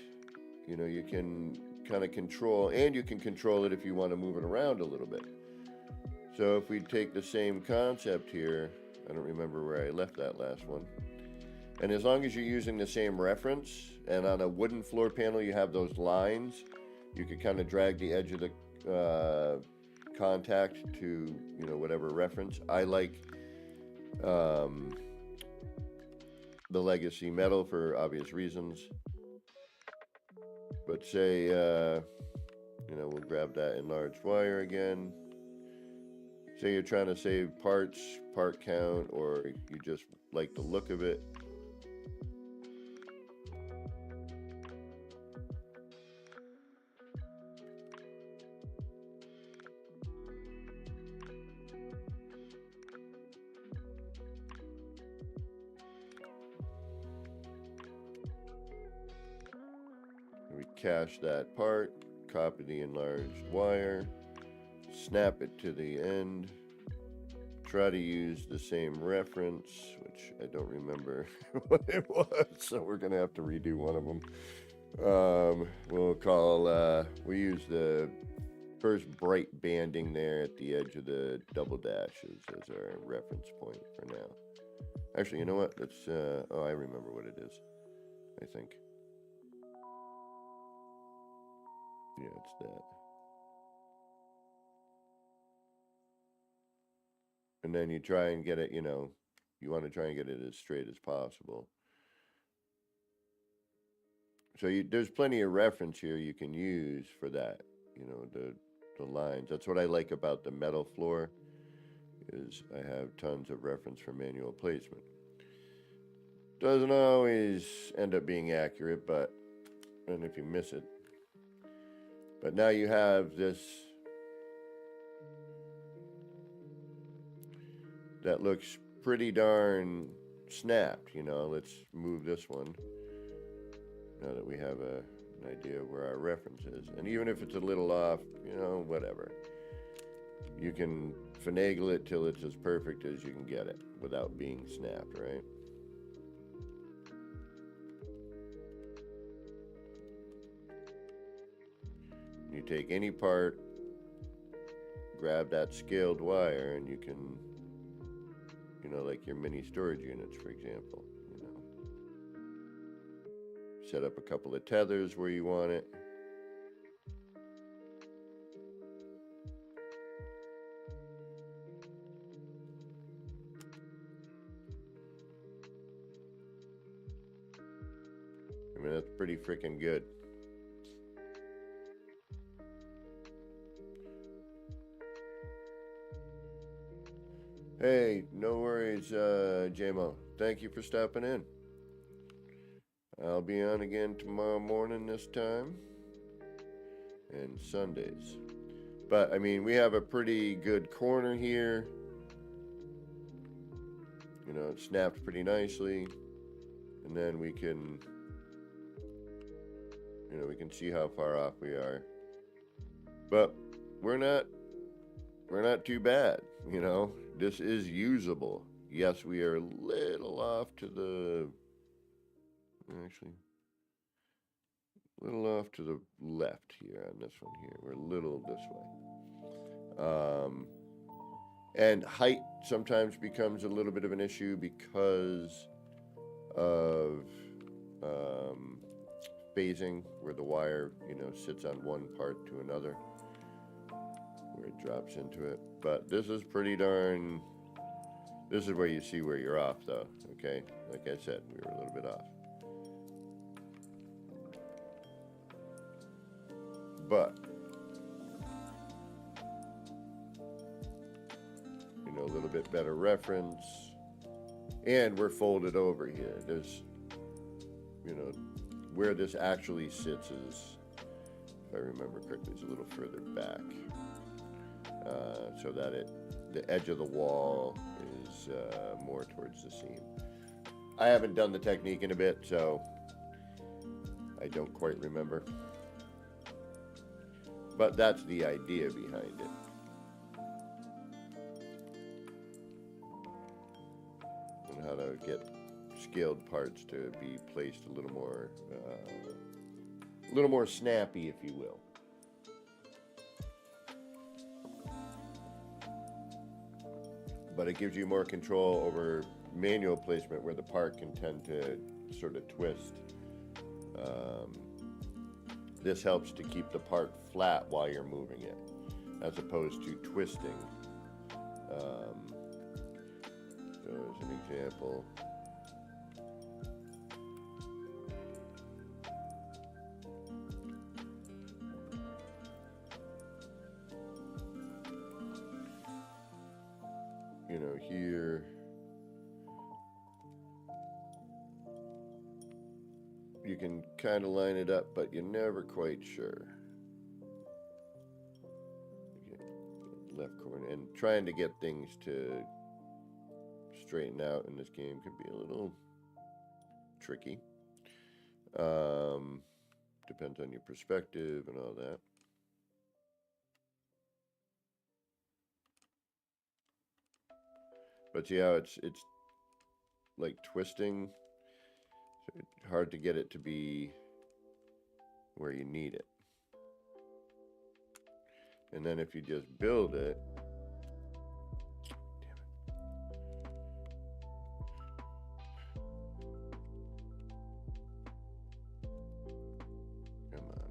You know, you can kind of control, and you can control it if you want to move it around a little bit. So if we take the same concept here, I don't remember where I left that last one. And as long as you're using the same reference, and on a wooden floor panel you have those lines, you can kind of drag the edge of the contact to, you know, whatever reference. I like the legacy metal for obvious reasons. But say, you know, we'll grab that enlarged wire again, say you're trying to save parts, part count, or you just like the look of it. We cache that part, copy the enlarged wire, snap it to the end, try to use the same reference, which I don't remember what it was, so we're gonna have to redo one of them. We'll call, we use the first bright banding there at the edge of the double dashes as our reference point for now. Actually, you know what? Let's, oh, I remember what it is, I think. Yeah, it's that. And then you try and get it, you know, you want to try and get it as straight as possible. So there's plenty of reference here you can use for that, you know, the lines. That's what I like about the metal floor, is I have tons of reference for manual placement. Doesn't always end up being accurate, but, and if you miss it. But now you have this that looks pretty darn snapped, you know. Let's move this one now that we have an idea of where our reference is. And even if it's a little off, you know, whatever. You can finagle it till it's as perfect as you can get it without being snapped, right? You take any part, grab that scaled wire, and you can, you know, like your mini storage units, for example, you know, set up a couple of tethers where you want it. I mean, that's pretty freaking good. Hey, no worries, JMO. Thank you for stopping in. I'll be on again tomorrow morning this time, and Sundays. But, I mean, we have a pretty good corner here. You know, it snapped pretty nicely. And then we can, you know, we can see how far off we are. But we're not too bad, you know. This is usable. Yes, we are a little off to the, actually, a little off to the left here on this one here. We're a little this way. And height sometimes becomes a little bit of an issue because of phasing, where the wire, you know, sits on one part to another, where it drops into it. But this is pretty darn, this is where you see where you're off though, okay? Like I said, we were a little bit off. But, you know, a little bit better reference. And we're folded over here. There's, you know, where this actually sits is, if I remember correctly, is a little further back. So that the edge of the wall is more towards the seam. I haven't done the technique in a bit, so I don't quite remember. But that's the idea behind it. And how to get scaled parts to be placed a little more snappy, if you will. But it gives you more control over manual placement, where the part can tend to sort of twist. This helps to keep the part flat while you're moving it, as opposed to twisting. So as an example, know, here you can kind of line it up, but you're never quite sure. Left corner, and trying to get things to straighten out in this game can be a little tricky. Depends on your perspective and all that. But see how it's like twisting, so it's hard to get it to be where you need it. And then if you just build it, come on.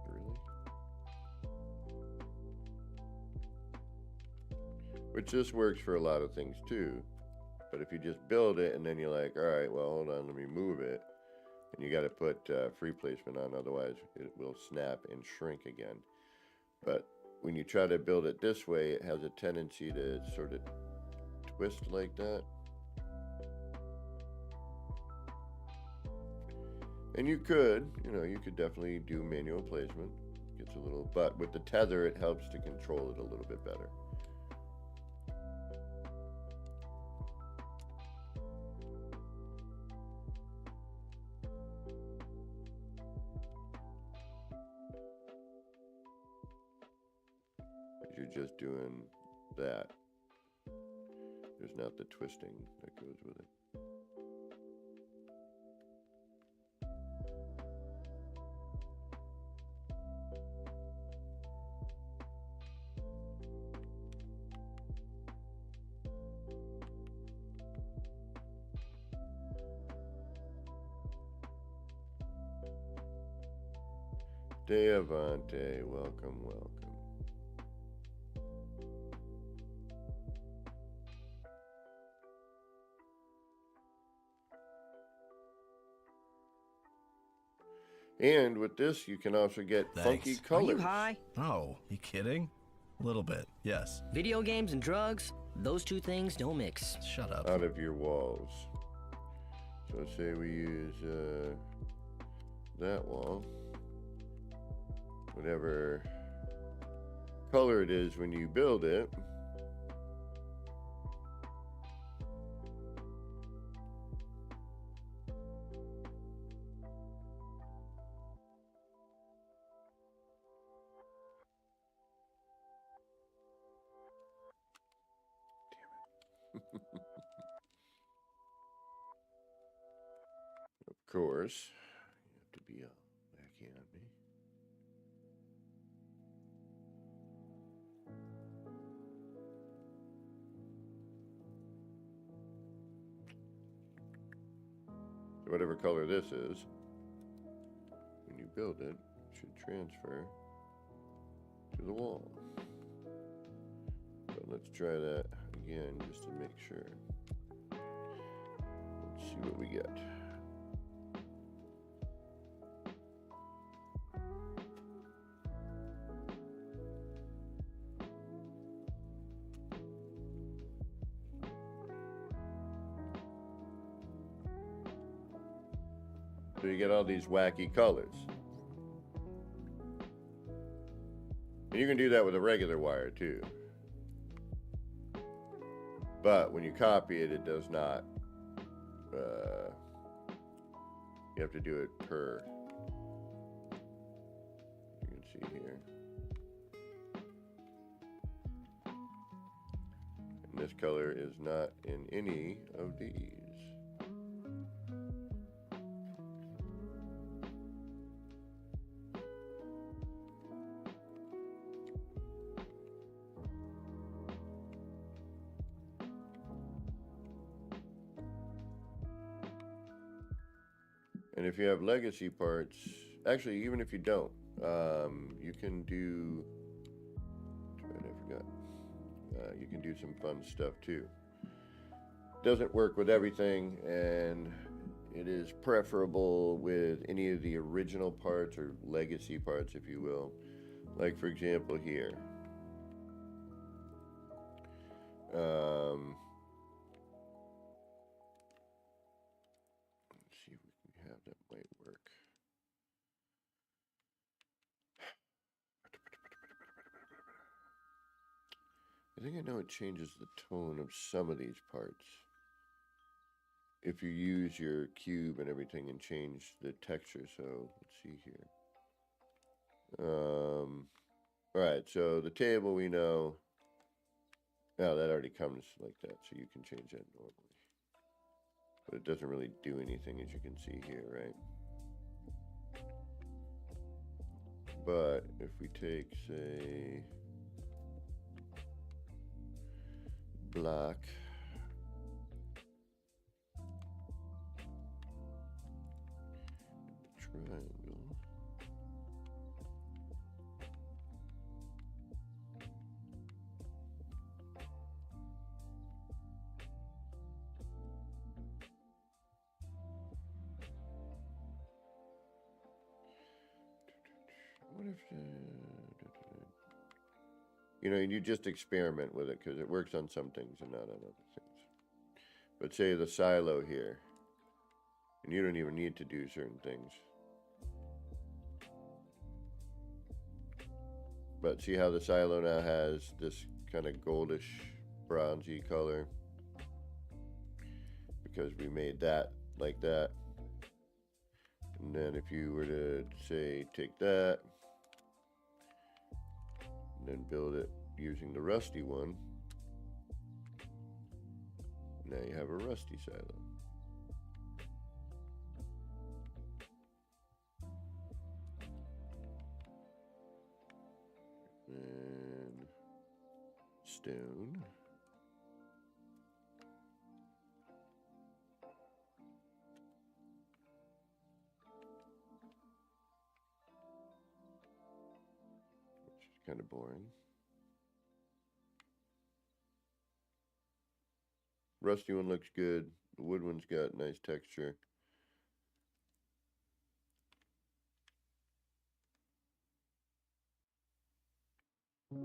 Really? Which this works for a lot of things too. But if you just build it and then you're like, all right, well, hold on, let me move it. And you got to put free placement on, otherwise it will snap and shrink again. But when you try to build it this way, it has a tendency to sort of twist like that. And you could definitely do manual placement. Gets a little, but with the tether, it helps to control it a little bit better. You're just doing that. There's not the twisting that goes with it. Deavante, welcome, welcome. And with this, you can also get funky colors. Are you high? Oh, you kidding? A little bit, yes. Video games and drugs, those two things don't mix. Shut up. Out of your walls. So say we use that wall. Whatever color it is when you build it. Of course, you have to be backing on me. So whatever color this is, when you build it, it should transfer to the wall. So let's try that again just to make sure. Let's see what we get. So you get all these wacky colors. And you can do that with a regular wire too. But when you copy it, it does not. You have to do it per. You can see here. And this color is not in any of these. And if you have legacy parts, actually, even if you don't, you can do, I forgot, you can do some fun stuff too. Doesn't work with everything, and it is preferable with any of the original parts or legacy parts, if you will. Like, for example, here. Let's see if we can have that might work. I think I know it changes the tone of some of these parts. If you use your cube and everything and change the texture. So let's see here. Alright, so the table we know. Oh, that already comes like that, so you can change that normally. But it doesn't really do anything, as you can see here, right? But if we take, say, block, triangle, what if you know, you just experiment with it because it works on some things and not on other things. But say the silo here, and you don't even need to do certain things. But see how the silo now has this kind of goldish, bronzy color? Because we made that like that. And then if you were to, say, take that, and then build it using the rusty one, now you have a rusty silo. And stone. Which is kind of boring. Rusty one looks good. The wood one's got nice texture. And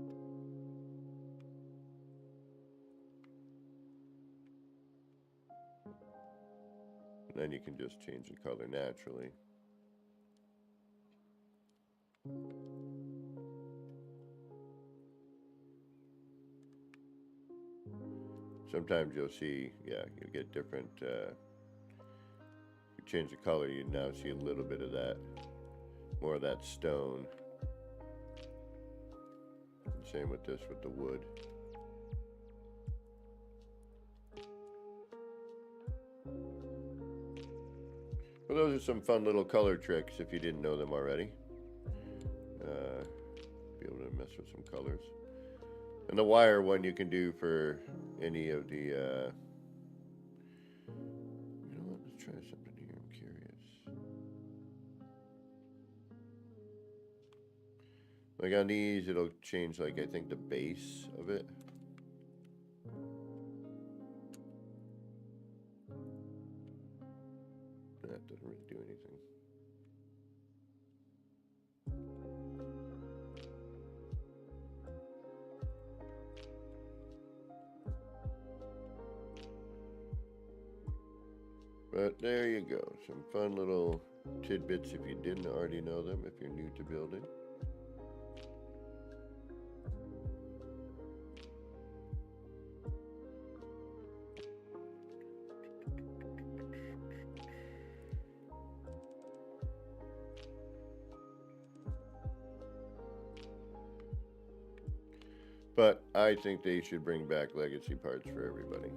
then you can just change the color naturally. Sometimes you'll see, yeah, you'll get different, you change the color, you now see a little bit of that, more of that stone. And same with this, with the wood. Well, those are some fun little color tricks if you didn't know them already. Be able to mess with some colors. And the wire one you can do for any of the, you know what, let's try something here, I'm curious. Like on these, it'll change, like, I think the base of it. That doesn't really do anything. But there you go. Some fun little tidbits if you didn't already know them, if you're new to building. But I think they should bring back legacy parts for everybody.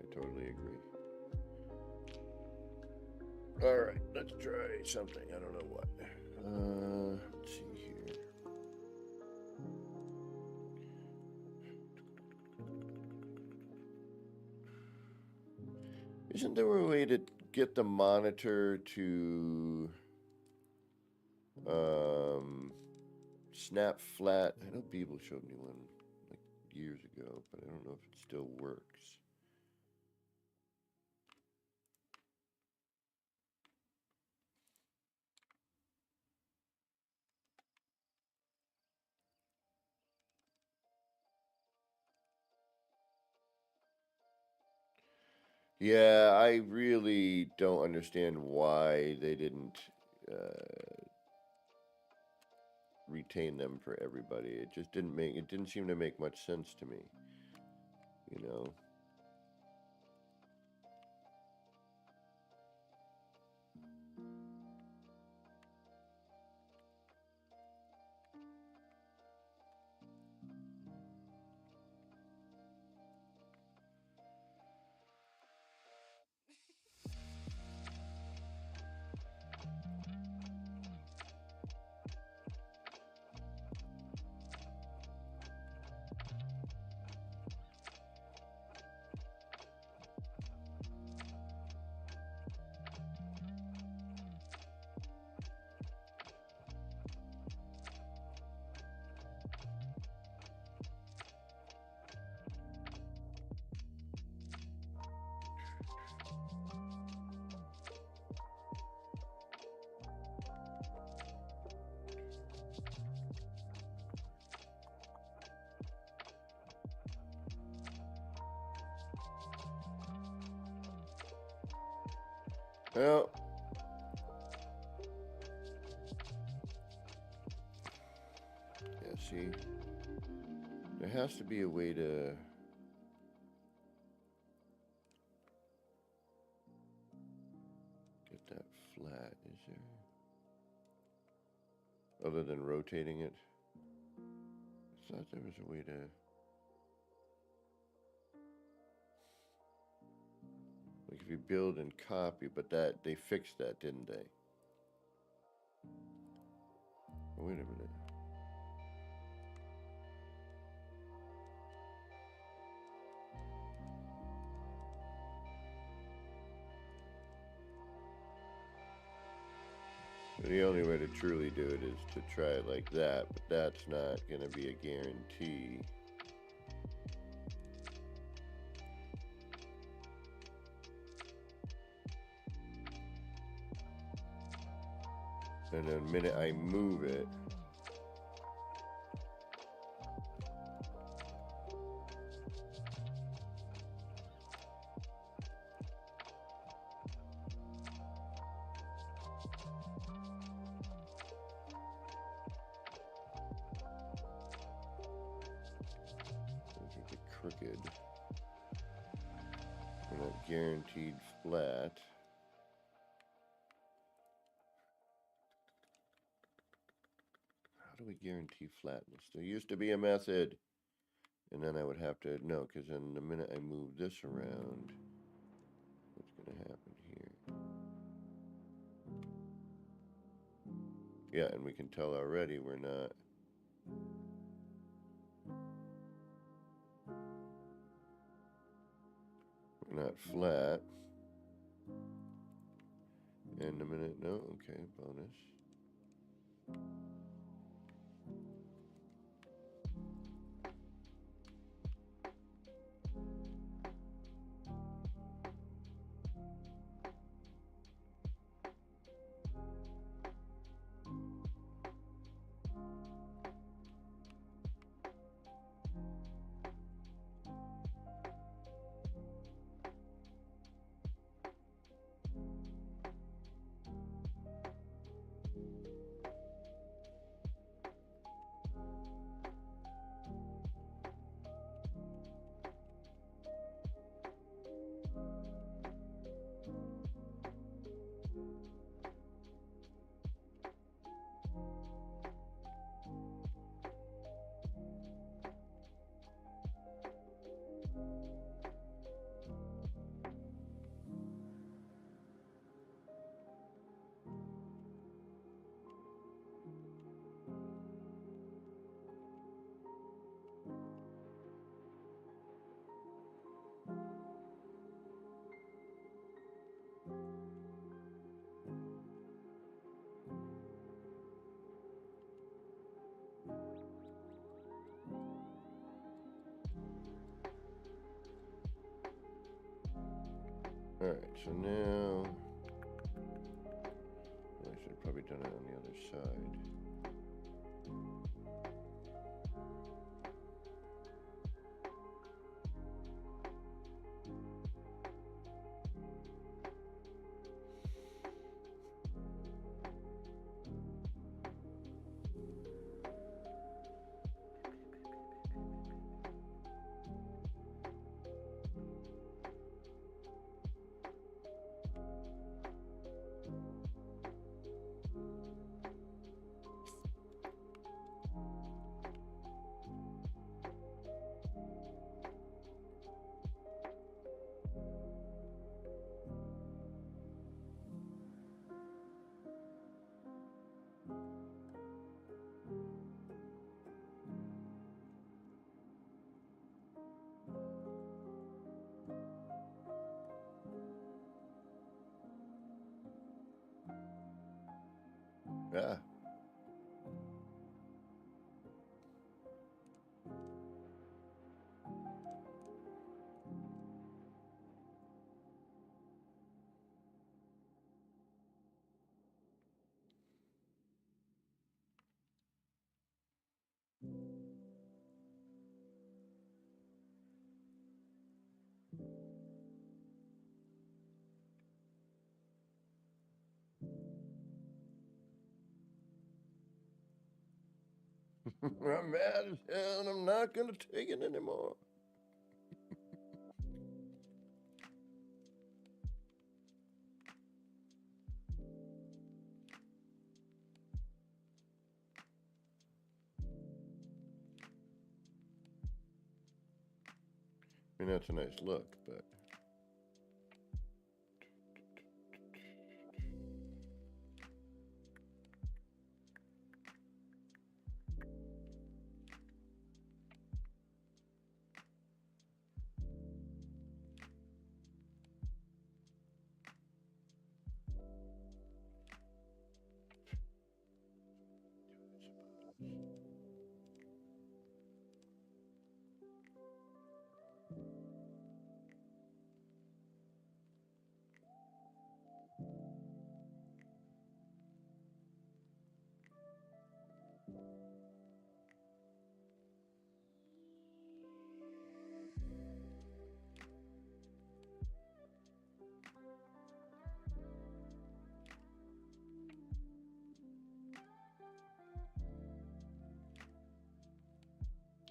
I totally agree. Alright, let's try something. I don't know what. Let's see here. Isn't there a way to get the monitor to snap flat? I know Beeble showed me one like years ago, but I don't know if it still works. Yeah, I really don't understand why they didn't retain them for everybody. It just it didn't seem to make much sense to me, you know. Well, yeah, see, there has to be a way to get that flat, is there? Other than rotating it? I thought there was a way to... Like if you build and copy, but that they fixed that, didn't they? Oh, wait a minute. The only way to truly do it is to try it like that, but that's not going to be a guarantee. And the minute I move it, it's a crooked. We're not guaranteed flat. How do we guarantee flatness? There used to be a method. And then I would have to, no, because then the minute I move this around, what's going to happen here? Yeah, and we can tell already we're not flat. And the minute, no, okay, bonus. Alright, so now, well, I should have probably done it on the other side. I'm mad as hell and I'm not going to take it anymore. I mean, that's a nice look, but...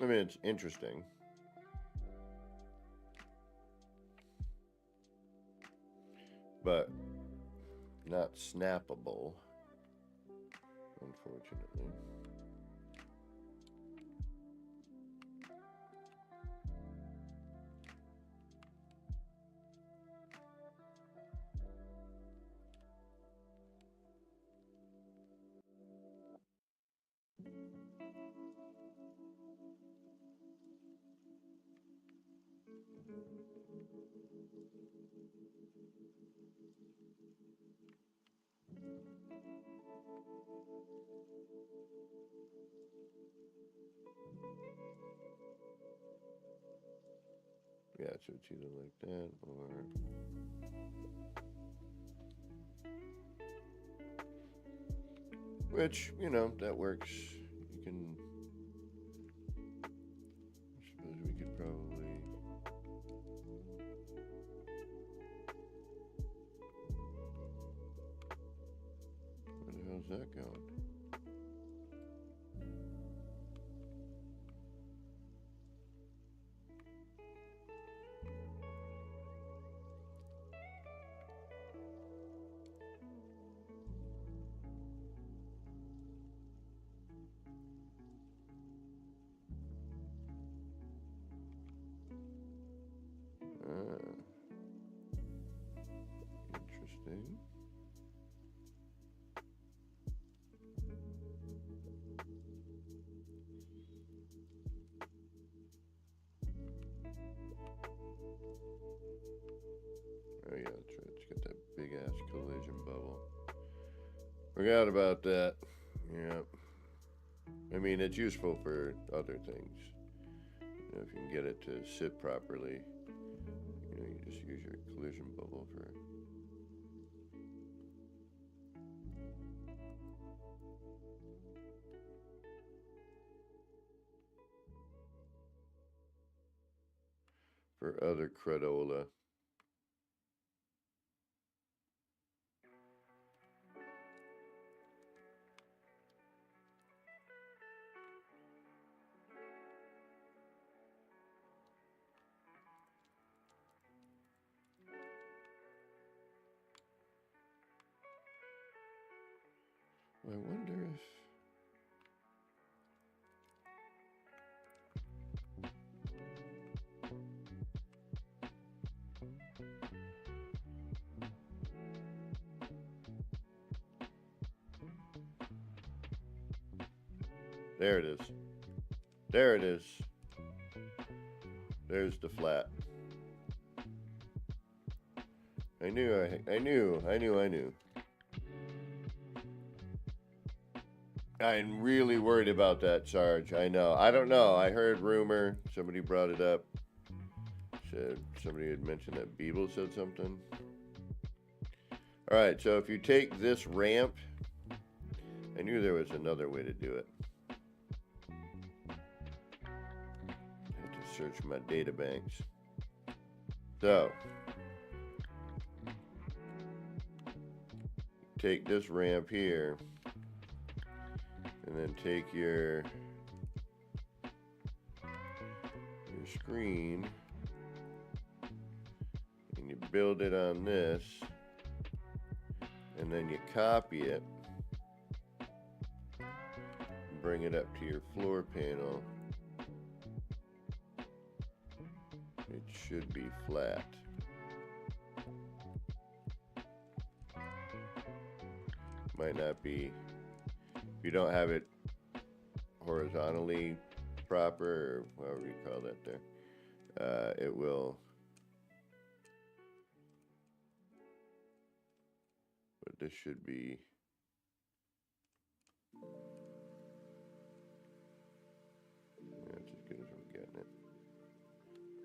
I mean, it's interesting. But not snappable, unfortunately. Yeah, so it's either like that or... Which, you know, that works. You can... I suppose we could probably... Where the hell's that going? Interesting. Oh yeah, that's right. It's got that big ass collision bubble. Forgot about that. Yeah. I mean, it's useful for other things. You know, if you can get it to sit properly, you know, you just use your collision bubble for other credola. I wonder if... There it is. There it is. There's the flat. I knew. I'm really worried about that, Sarge. I know. I don't know. I heard rumor. Somebody brought it up. Said somebody had mentioned that Beeble said something. All right. So if you take this ramp, I knew there was another way to do it. I have to search my data banks. So take this ramp here. And then take your your screen and you build it on this, and then you copy it, bring it up to your floor panel, it should be flat. Might not be, if you don't have it horizontally proper, or however you call that there, it will, but this should be, that's as good as I'm getting it.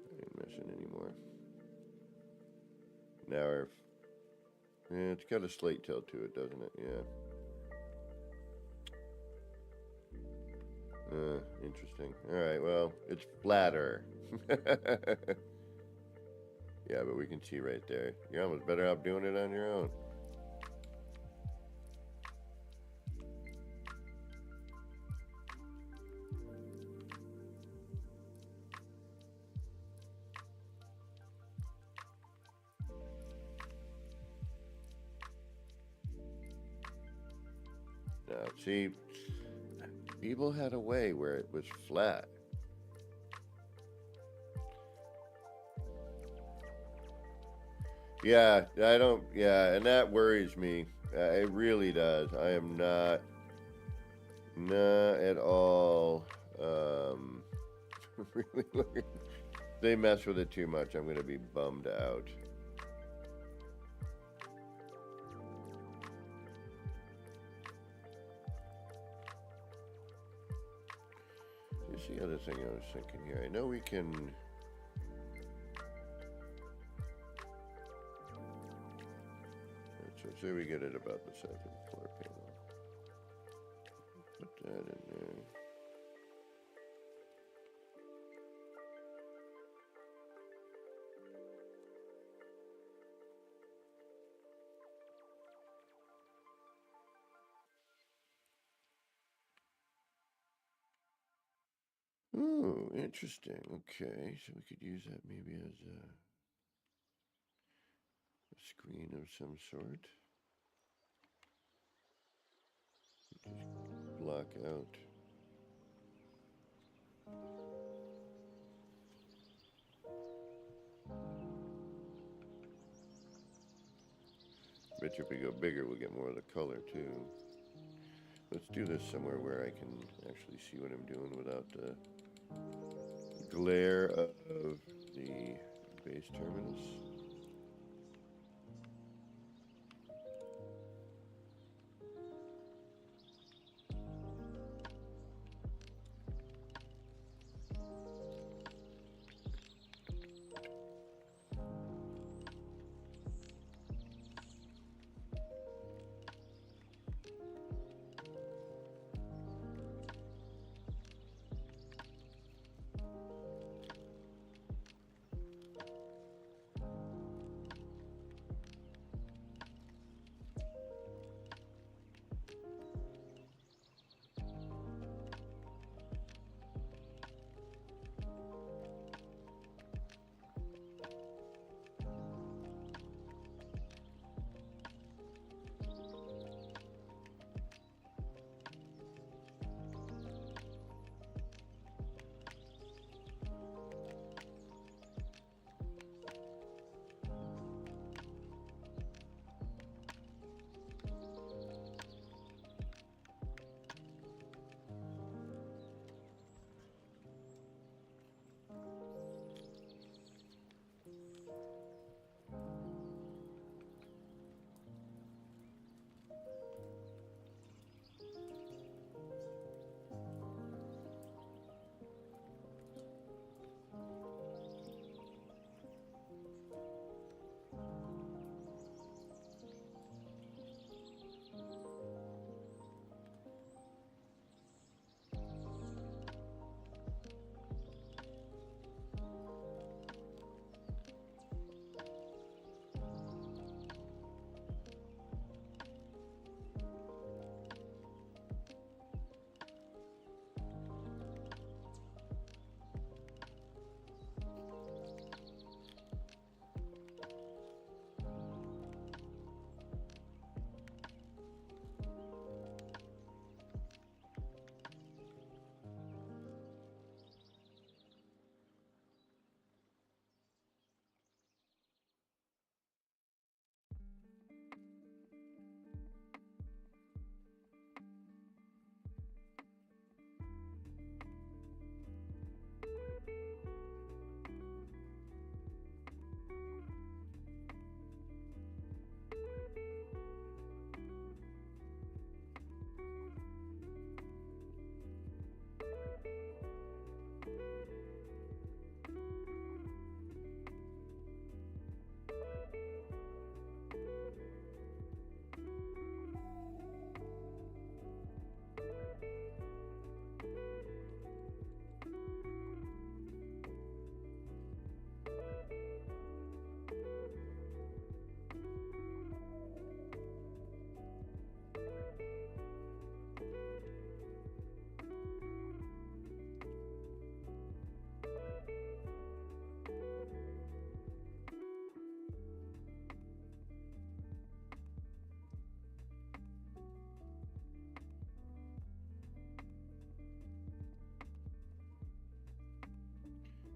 I ain't missing anymore. Now our, yeah, it's got a slate tilt to it, doesn't it? Yeah. Interesting. Alright, well, it's flatter. Yeah, but we can see right there. You're almost better off doing it on your own. Now, see, people had a way where it was flat. Yeah, I don't, yeah, and that worries me. It really does. I am not at all, really looking. They mess with it too much, I'm going to be bummed out. Here's the other thing I was thinking here. I know we can... So say we get it about the size of the floor panel. Put that in there. Oh, interesting. Okay, so we could use that maybe as a screen of some sort. Just block out. Bet you if we go bigger, we'll get more of the color too. Let's do this somewhere where I can actually see what I'm doing without the glare of the base terminus.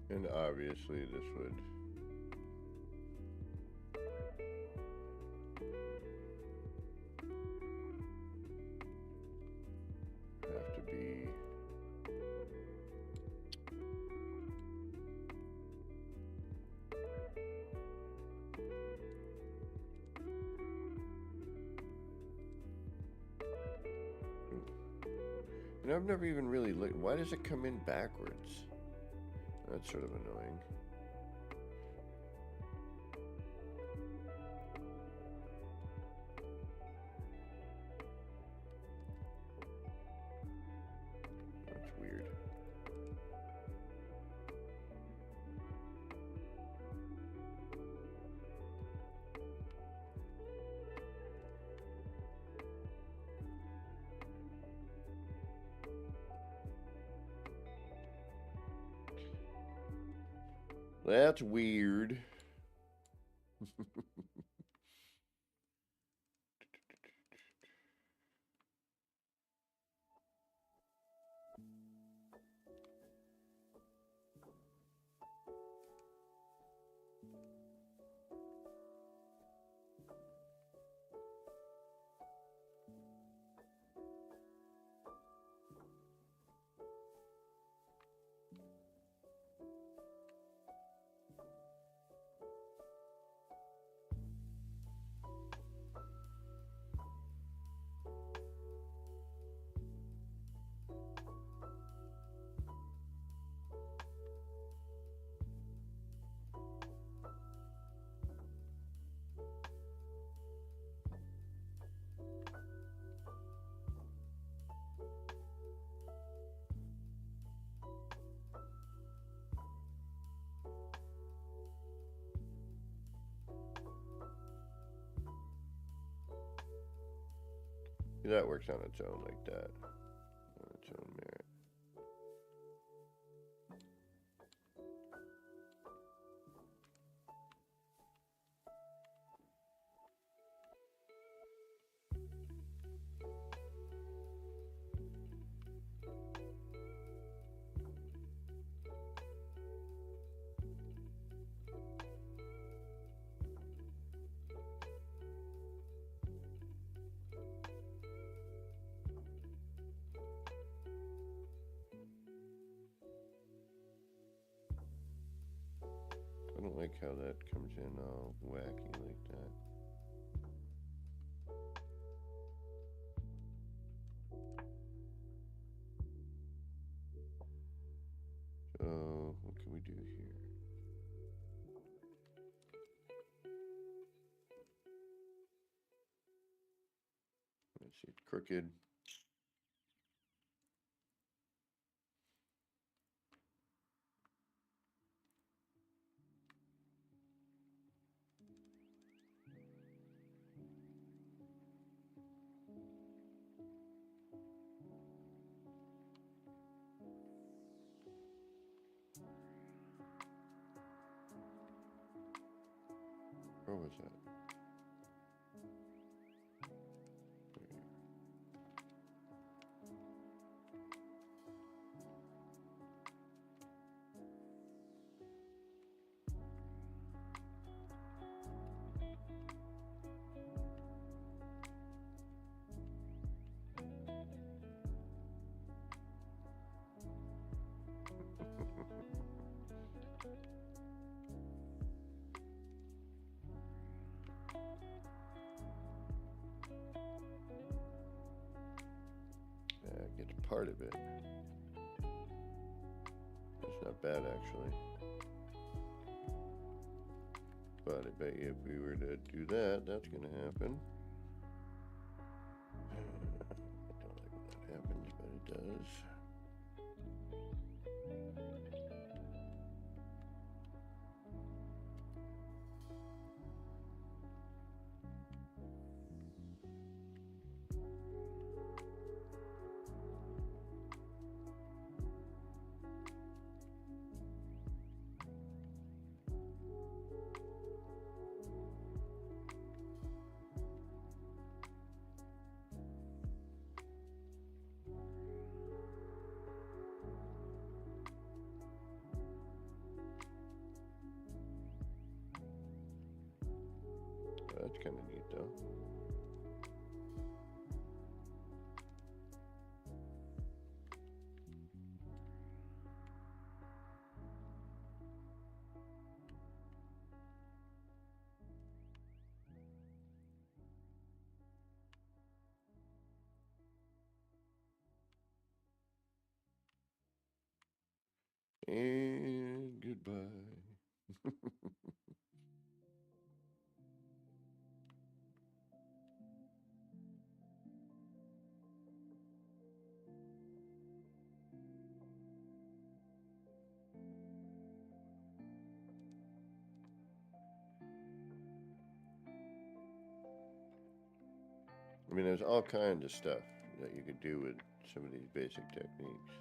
And obviously this would have to be and I've never even really looked. Why does it come in backwards? That's sort of annoying. That's weird. That's weird. That works on its own like that. On its own merit. I don't like how that comes in all wacky like that. So, what can we do here? Let's see, it's crooked. Where was that? Gets part of it. It's not bad actually. But I bet you if we were to do that, that's going to happen. I don't like when that happens, but it does. That's kind of neat, though. And goodbye. I mean, there's all kinds of stuff that you could do with some of these basic techniques.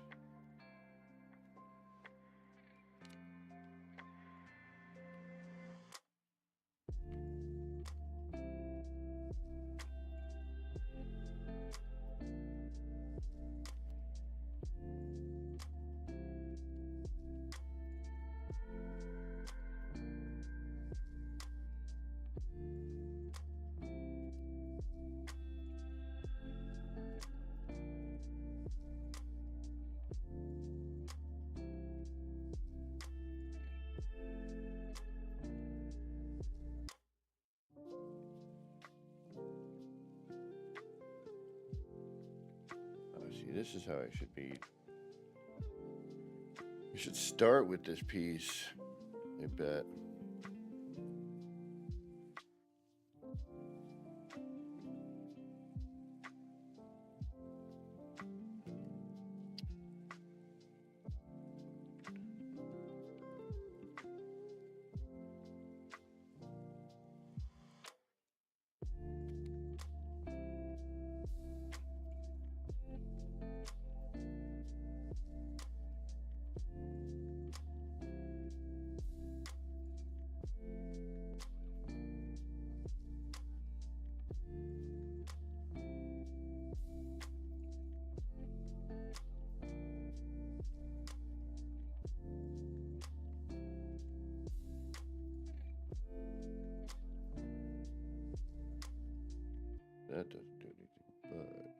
See, this is how I should be. I should start with this piece, I bet. That doesn't do anything, but...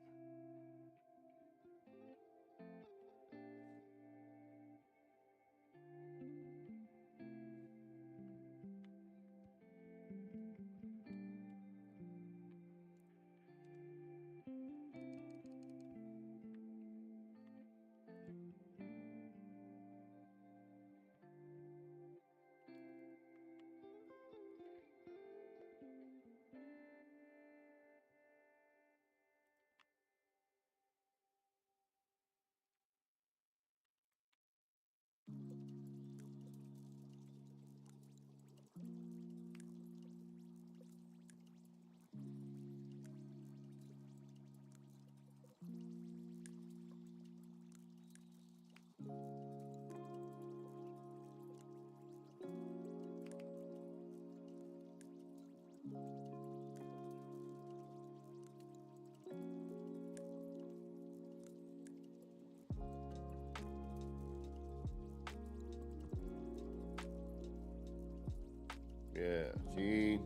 Yeah, see?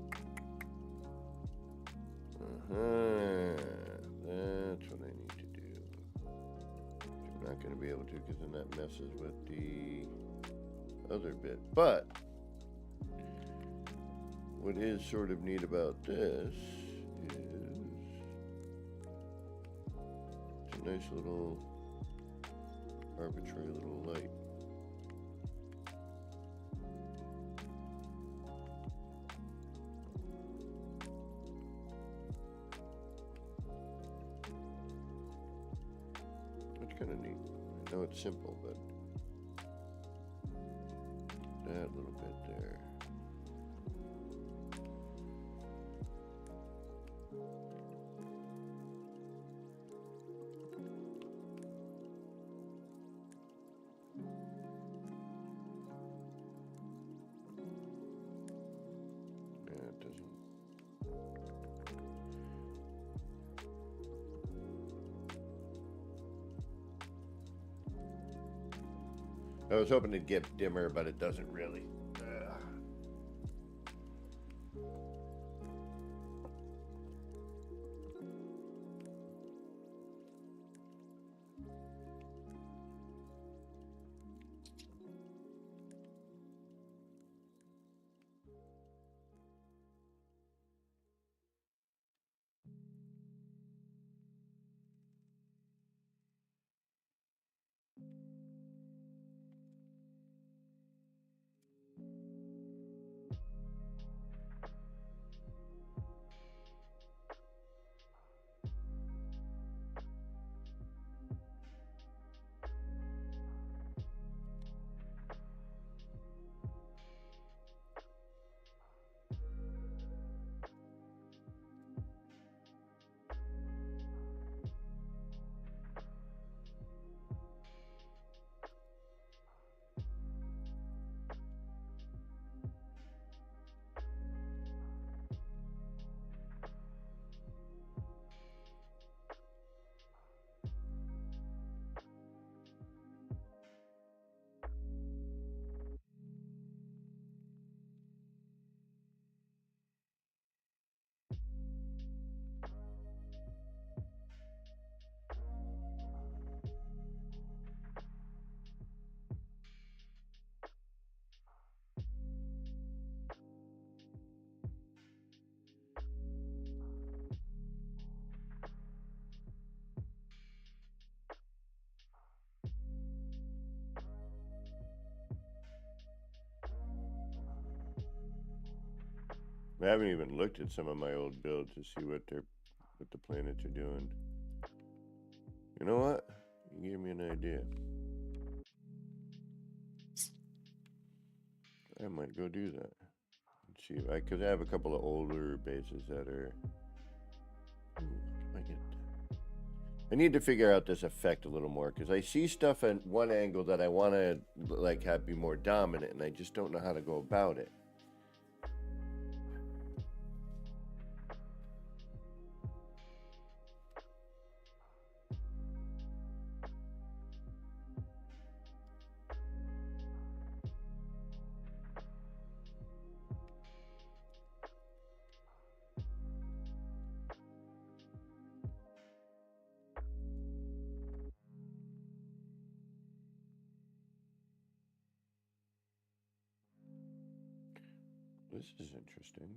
That's what I need to do. I'm not going to be able to because then that messes with the other bit. But what is sort of neat about this is it's a nice little arbitrary little light. That's kind of neat. I know it's simple, but that little bit there. It doesn't. I was hoping it'd get dimmer, but it doesn't really. I haven't even looked at some of my old builds to see what the planets are doing. You know what? You gave me an idea. I might go do that. Let's see, because I have a couple of older bases that are. I need to figure out this effect a little more because I see stuff at one angle that I want to like have be more dominant, and I just don't know how to go about it. This is interesting.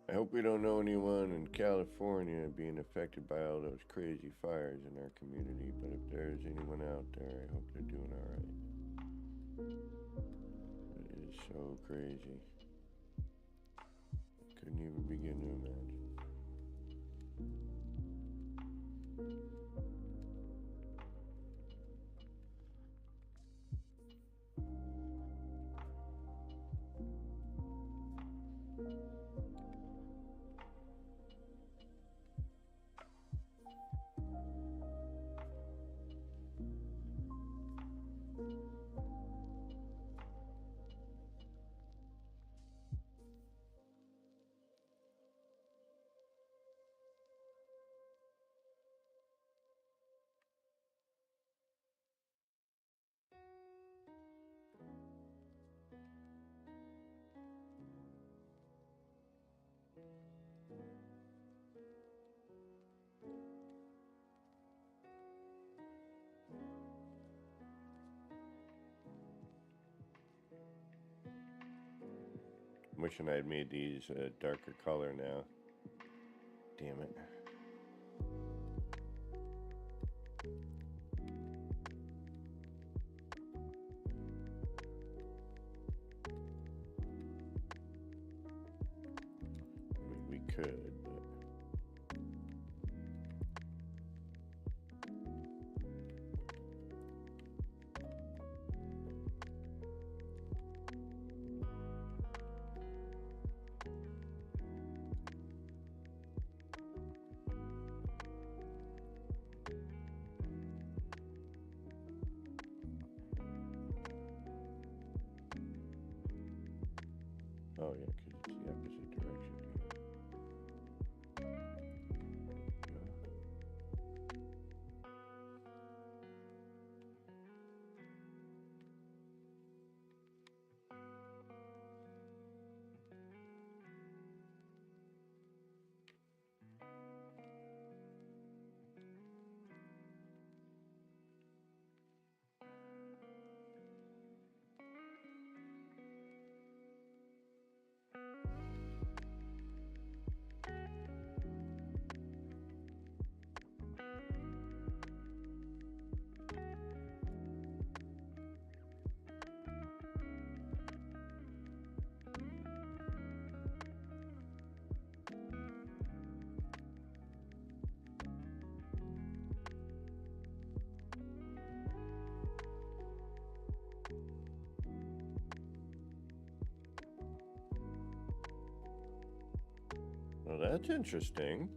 I hope we don't know anyone in California being affected by all those crazy fires in our community, but if there's anyone out there, I hope they're doing alright. It is so crazy. Couldn't even begin to imagine. I'm wishing I had made these a darker color now. Damn it. I mean, we could, but. Oh yeah, because it's the opposite direction. That's interesting.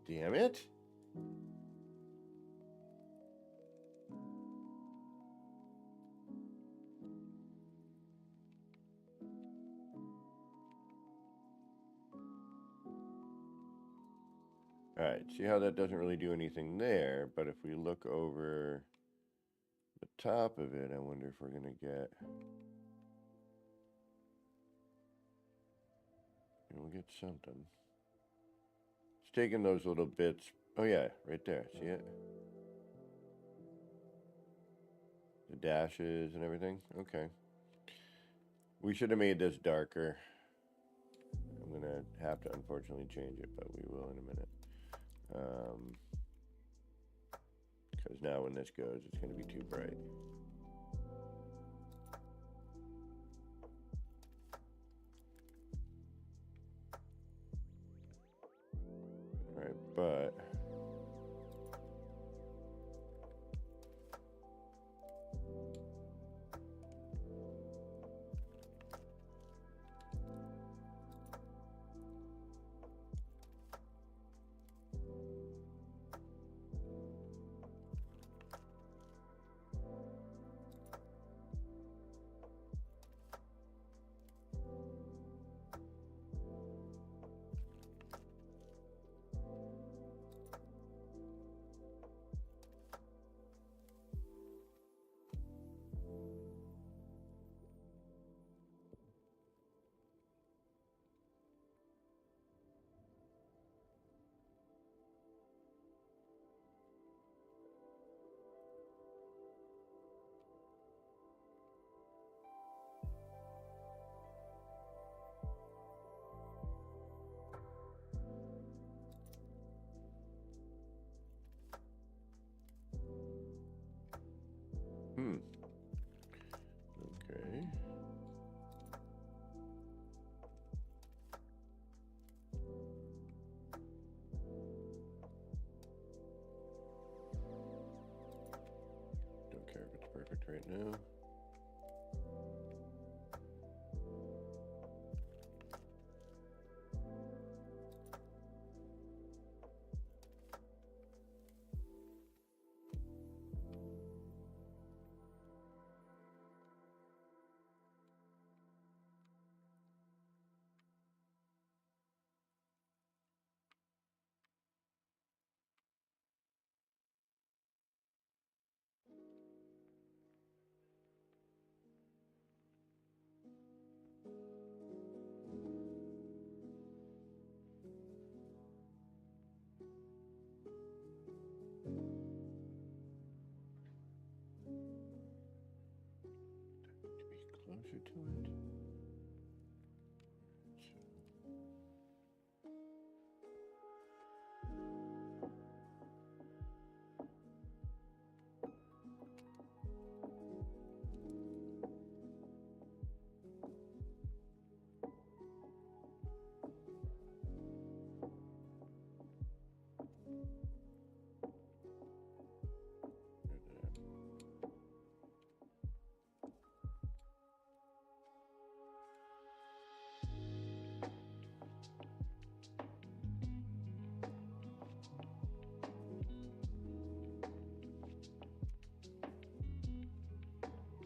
Damn it. All right, see how that doesn't really do anything there, but if we look over the top of it, I wonder if we're going to get... We'll get something. It's taking those little bits. Oh yeah, right there. See it? The dashes and everything. Okay. We should have made this darker. I'm going to have to unfortunately change it, but we will in a minute. Because now when this goes, it's going to be too bright. All right, but... Okay. Don't care if it's perfect right now. Closer to it.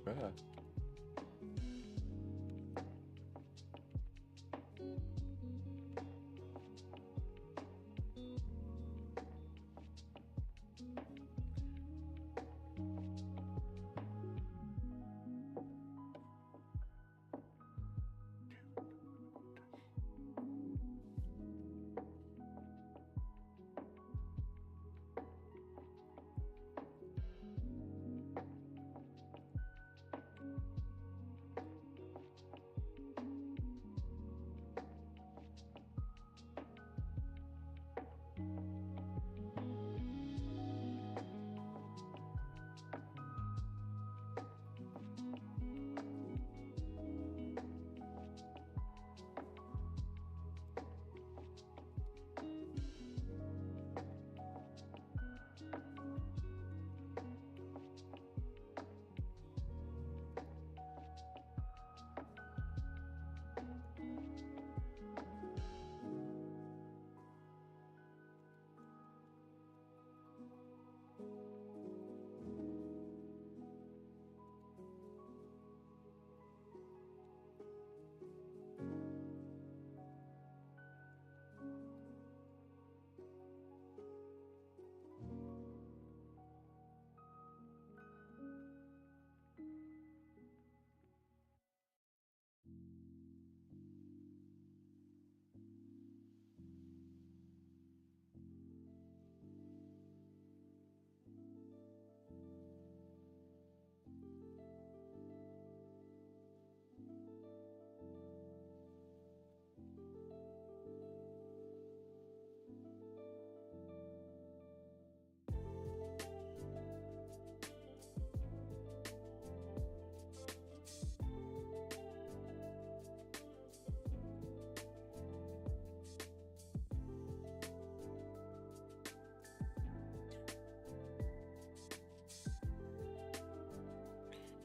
Ah.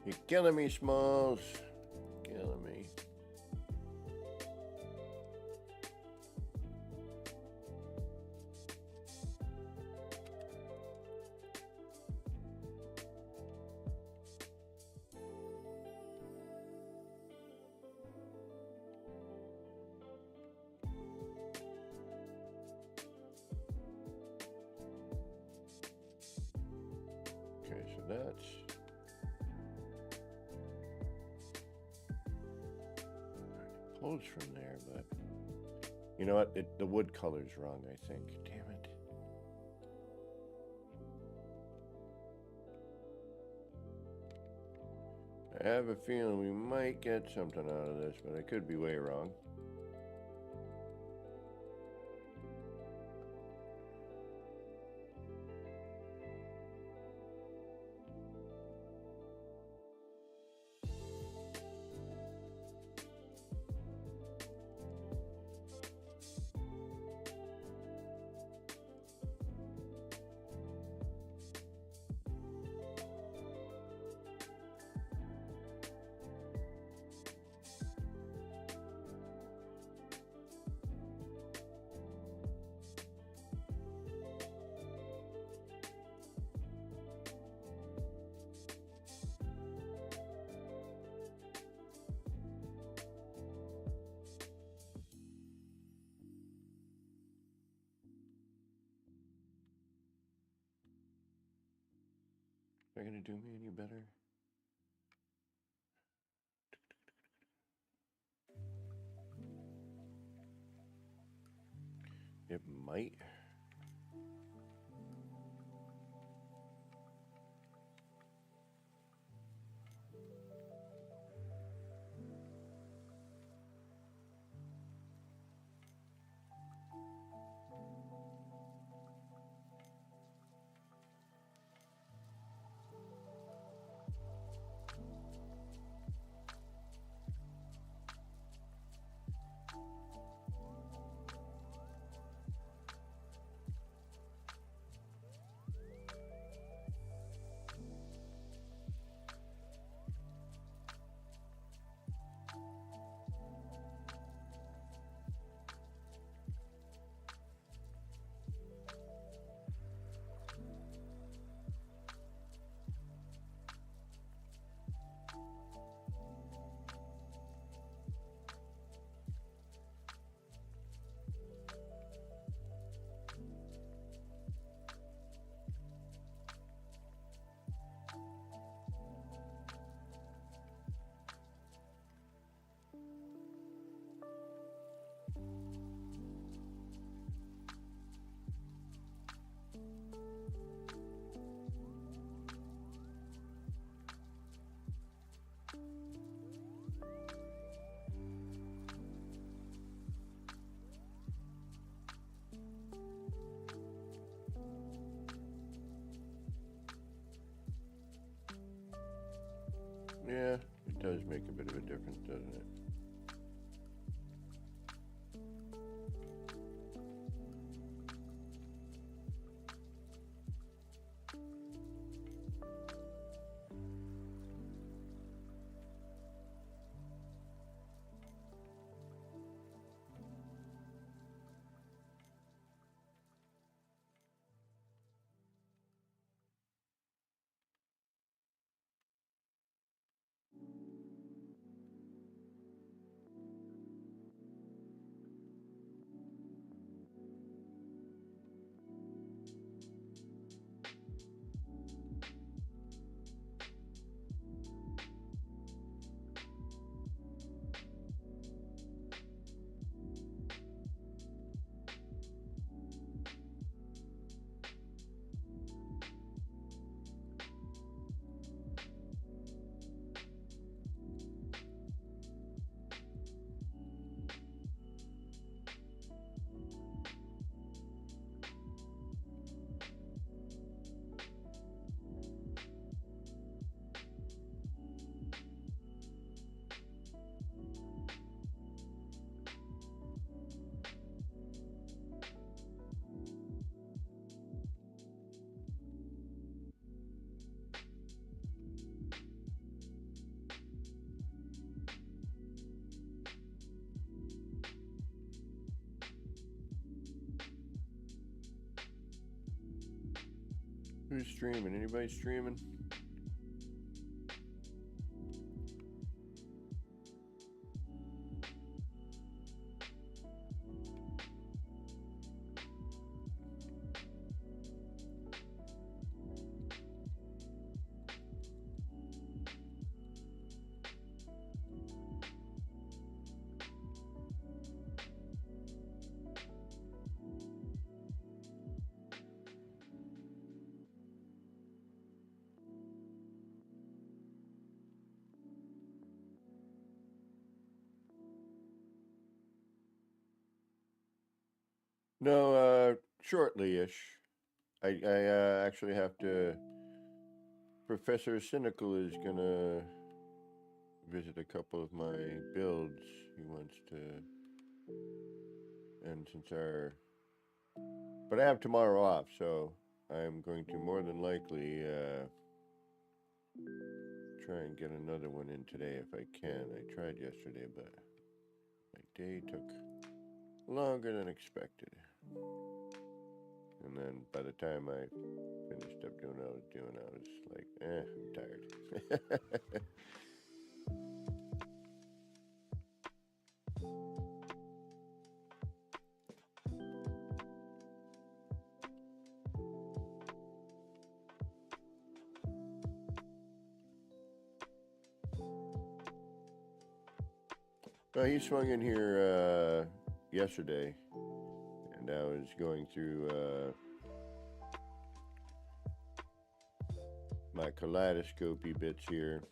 You're killing me, Smalls. Killing me. Okay, so that's close from there, but you know what? The wood color's wrong, I think. Damn it. I have a feeling we might get something out of this, but I could be way wrong. Are they gonna do me any better? It might. Yeah, it does make a bit of a difference, doesn't it? Who's streaming? Anybody streaming? No, shortly-ish. I actually have to. Professor Cynical is gonna visit a couple of my builds. He wants to, and since but I have tomorrow off, so I'm going to more than likely try and get another one in today if I can. I tried yesterday, but my day took longer than expected. And then by the time I finished up doing what I was doing, I was like, I'm tired. Well, he swung in here yesterday, and I was going through my kaleidoscopy bits here.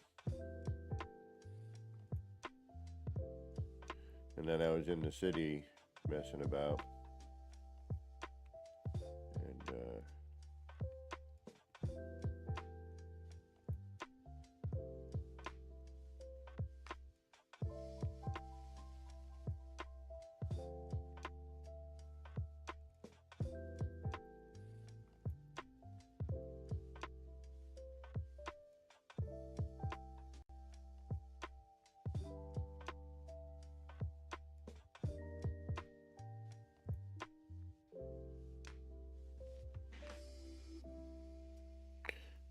And then I was in the city messing about. And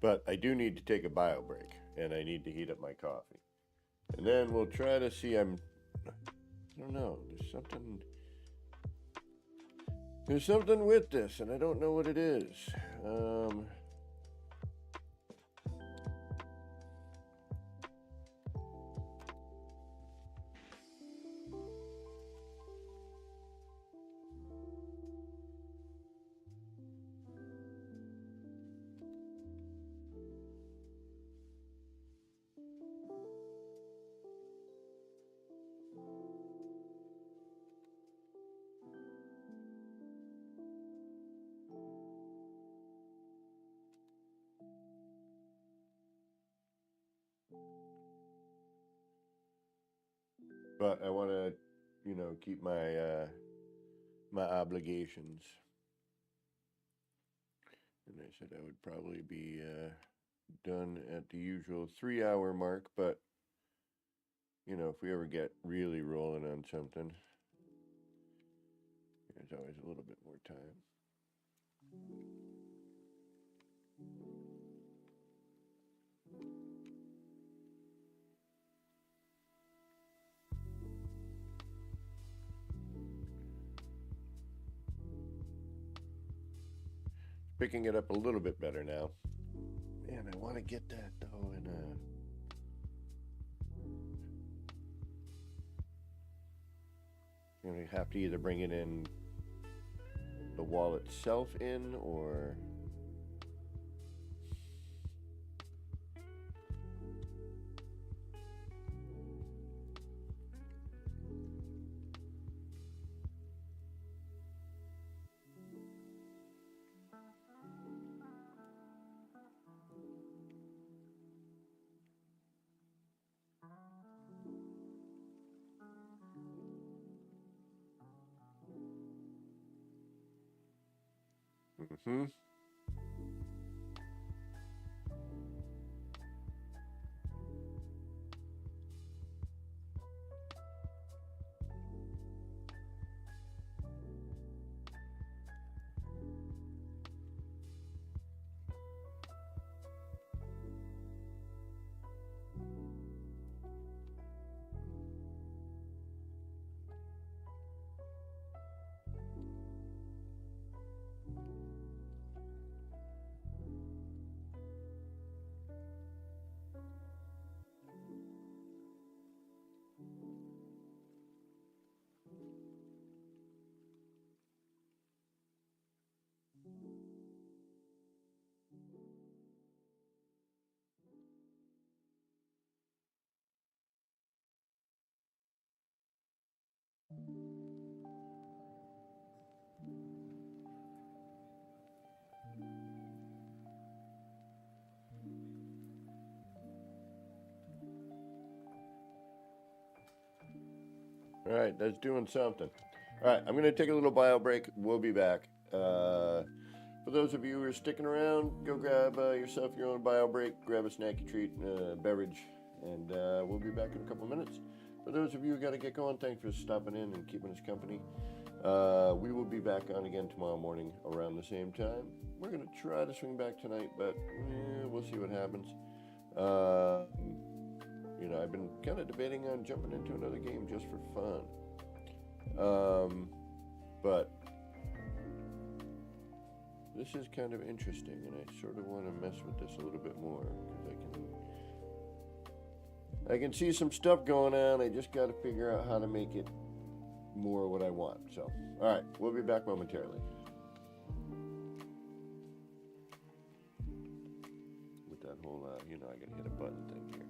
but I do need to take a bio break, and I need to heat up my coffee. And then we'll try to see. I don't know. There's something with this, and I don't know what it is. But I want to, keep my my obligations. And I said I would probably be done at the usual 3-hour mark, but if we ever get really rolling on something, there's always a little bit more time. Picking it up a little bit better now. Man, I want to get that though in a. You have to either bring it in the wall itself in, or mm-hmm. All right, that's doing something. All right, I'm going to take a little bio break. We'll be back. For those of you who are sticking around, go grab yourself your own bio break, grab a snacky treat, beverage, and we'll be back in a couple of minutes. For those of you who got to get going, thanks for stopping in and keeping us company. We will be back on again tomorrow morning around the same time. We're going to try to swing back tonight, but we'll see what happens. You know, I've been kind of debating on jumping into another game just for fun. But this is kind of interesting, and I sort of want to mess with this a little bit more because I can see some stuff going on. I just got to figure out how to make it more what I want. So, all right, we'll be back momentarily. With that whole, you know, I got to hit a button thing here.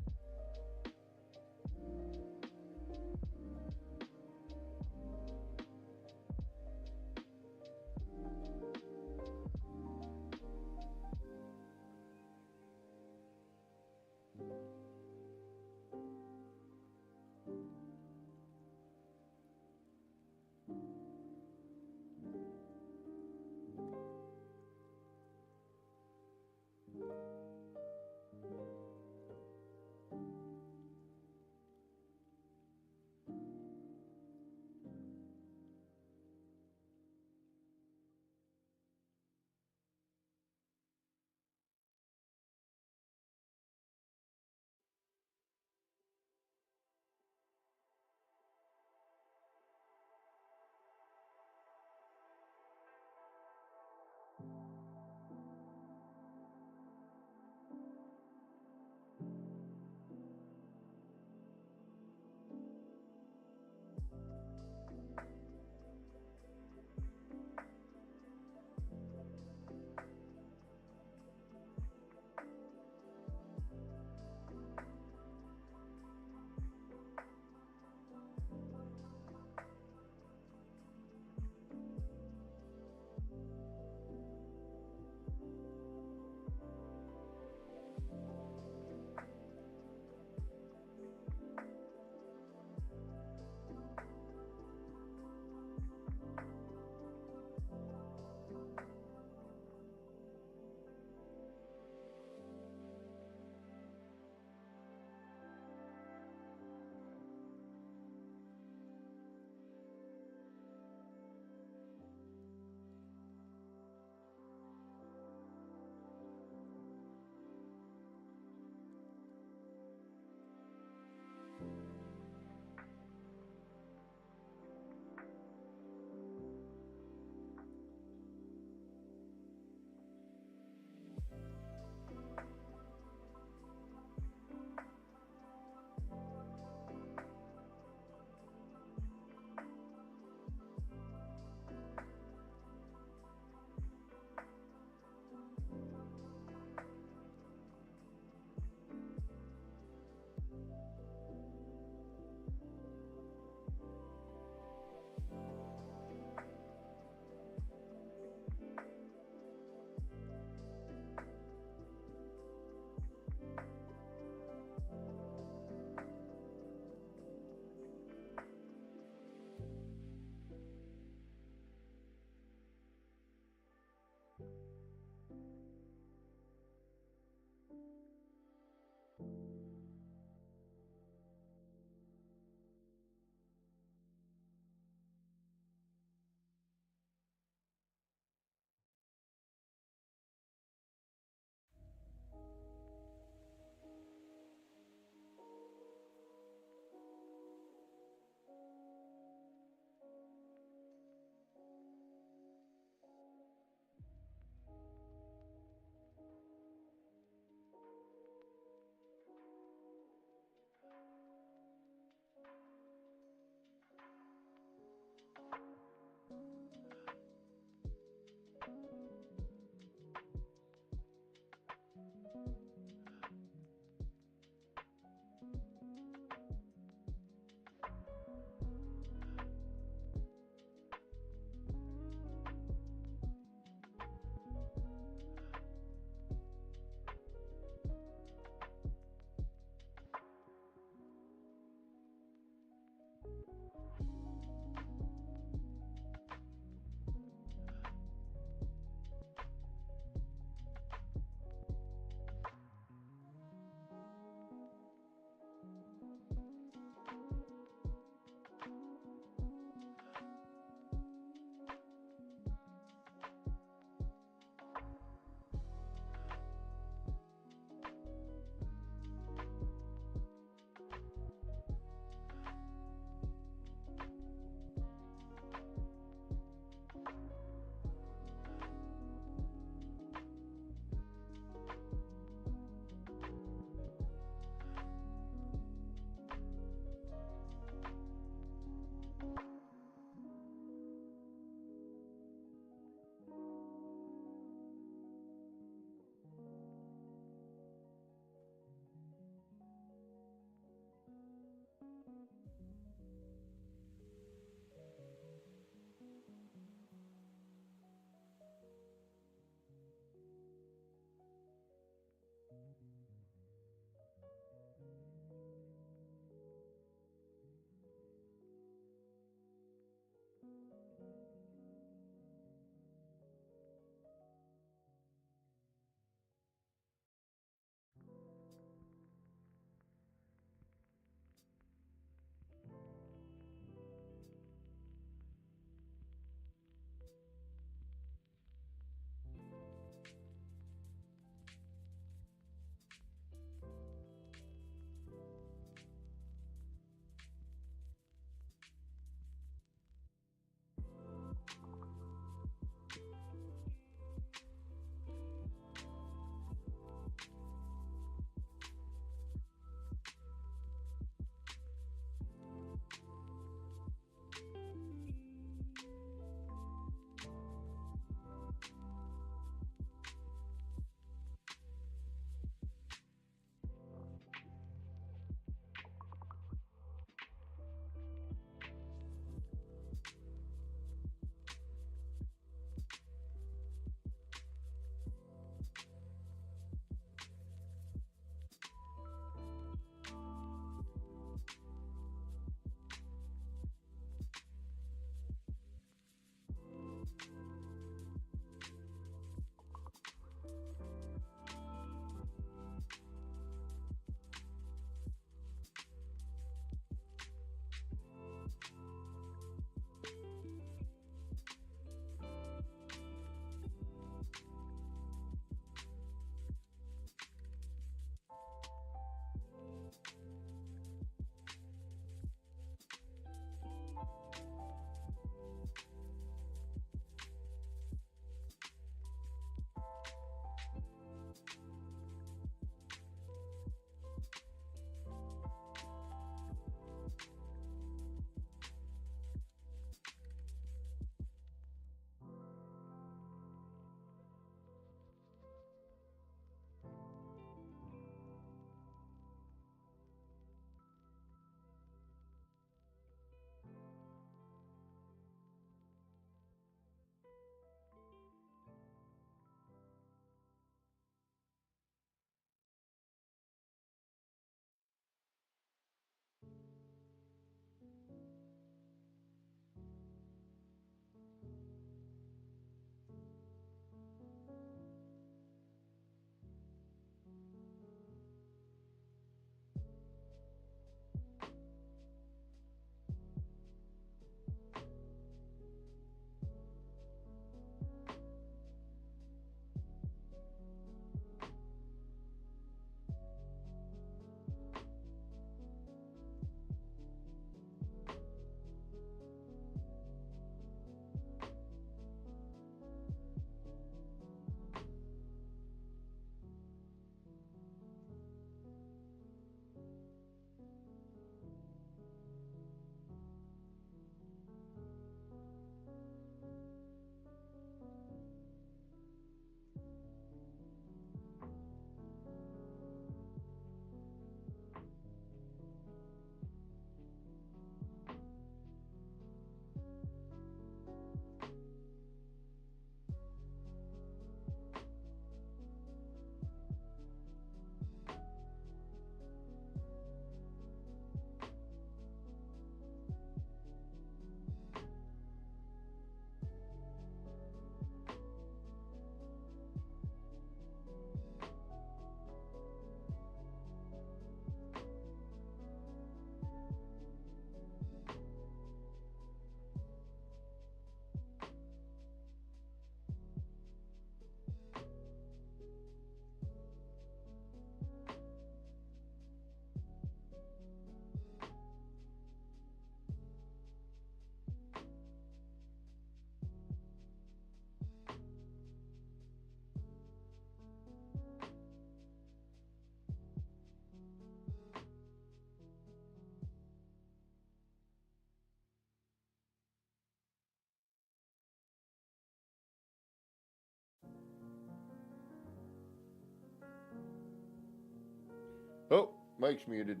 Oh, mic's muted.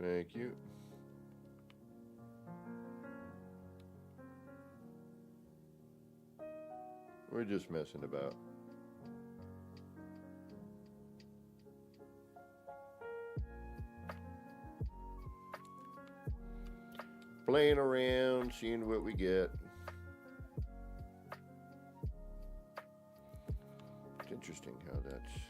Thank you. We're just messing about. Playing around, seeing what we get. It's interesting how that's...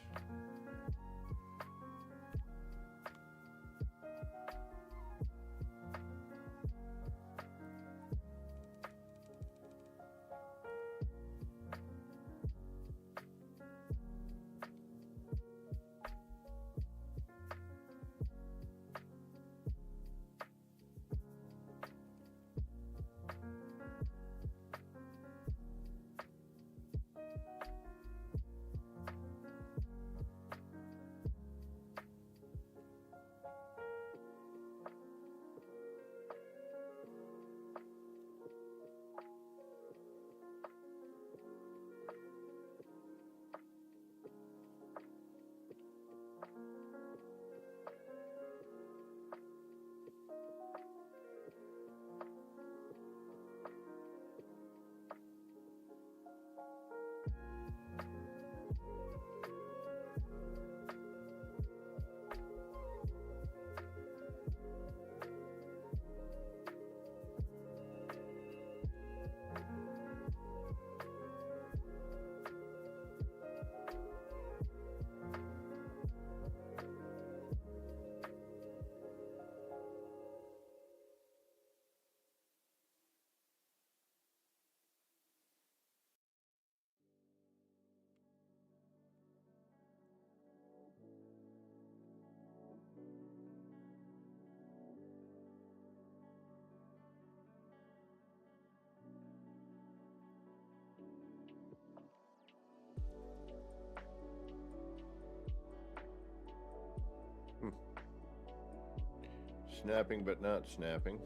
Snapping but not snapping.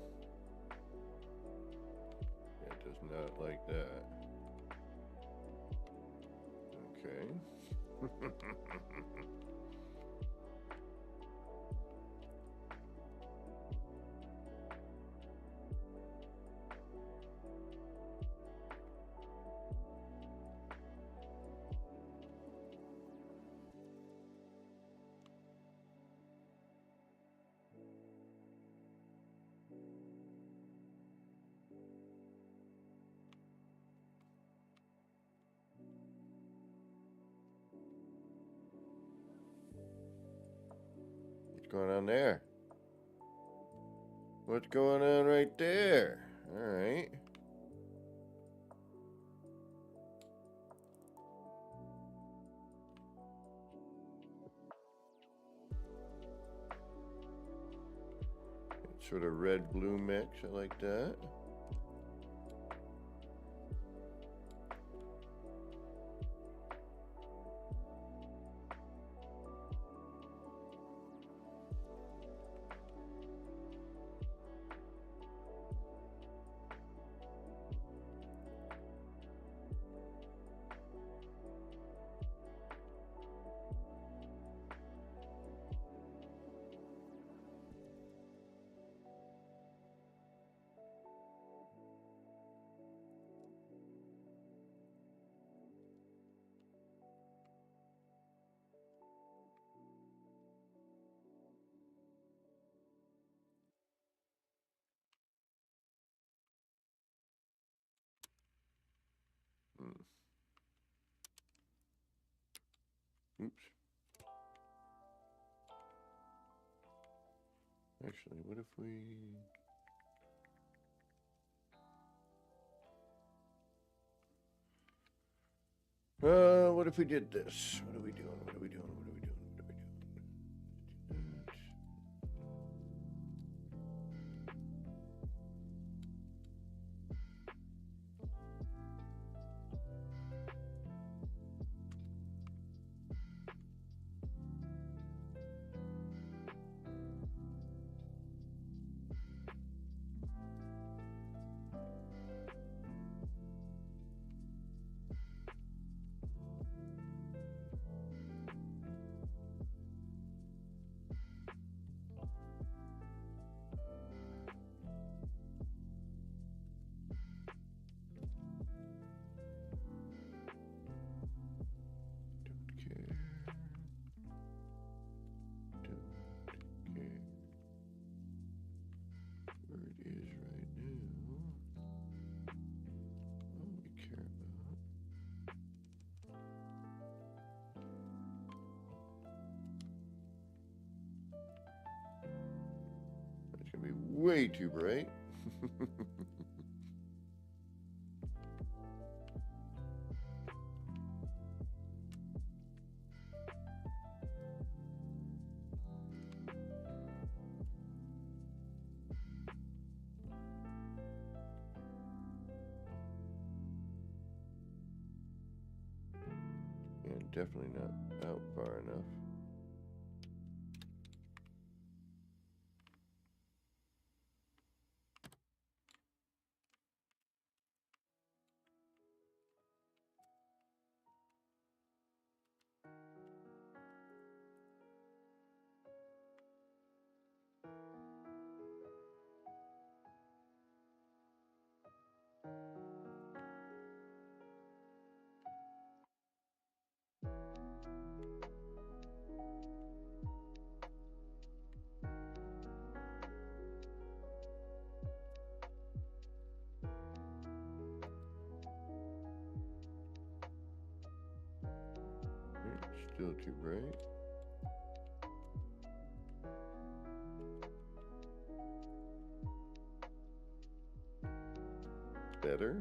It does not like that. Okay. What's going on there? What's going on right there? All right. Sort of red-blue mix. I like that. Oops. Actually, what if we... what if we did this? What are we doing? What are we doing? What are we doing? What are we doing? Let's do that. way too bright. And definitely not out far enough. Still too bright. Better.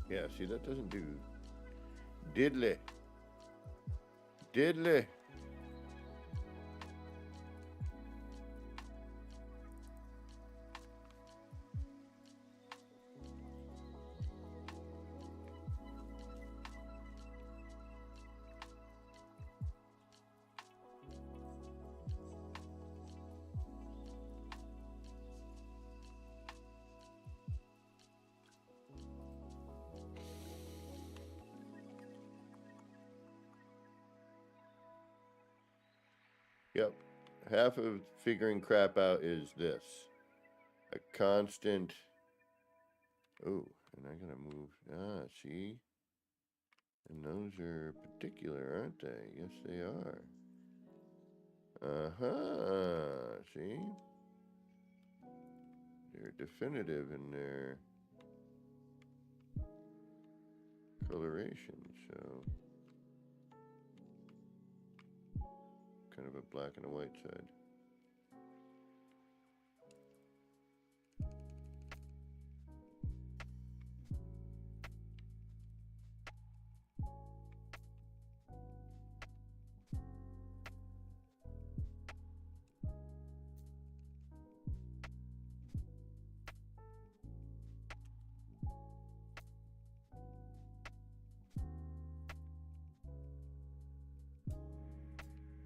Yeah, see, that doesn't do diddly. Diddly. Yep. Half of figuring crap out is this. A constant. Oh, and I gotta move. Ah, see? And those are particular, aren't they? Yes, they are. Uh-huh. See? They're definitive in their coloration, so kind of a black and a white side.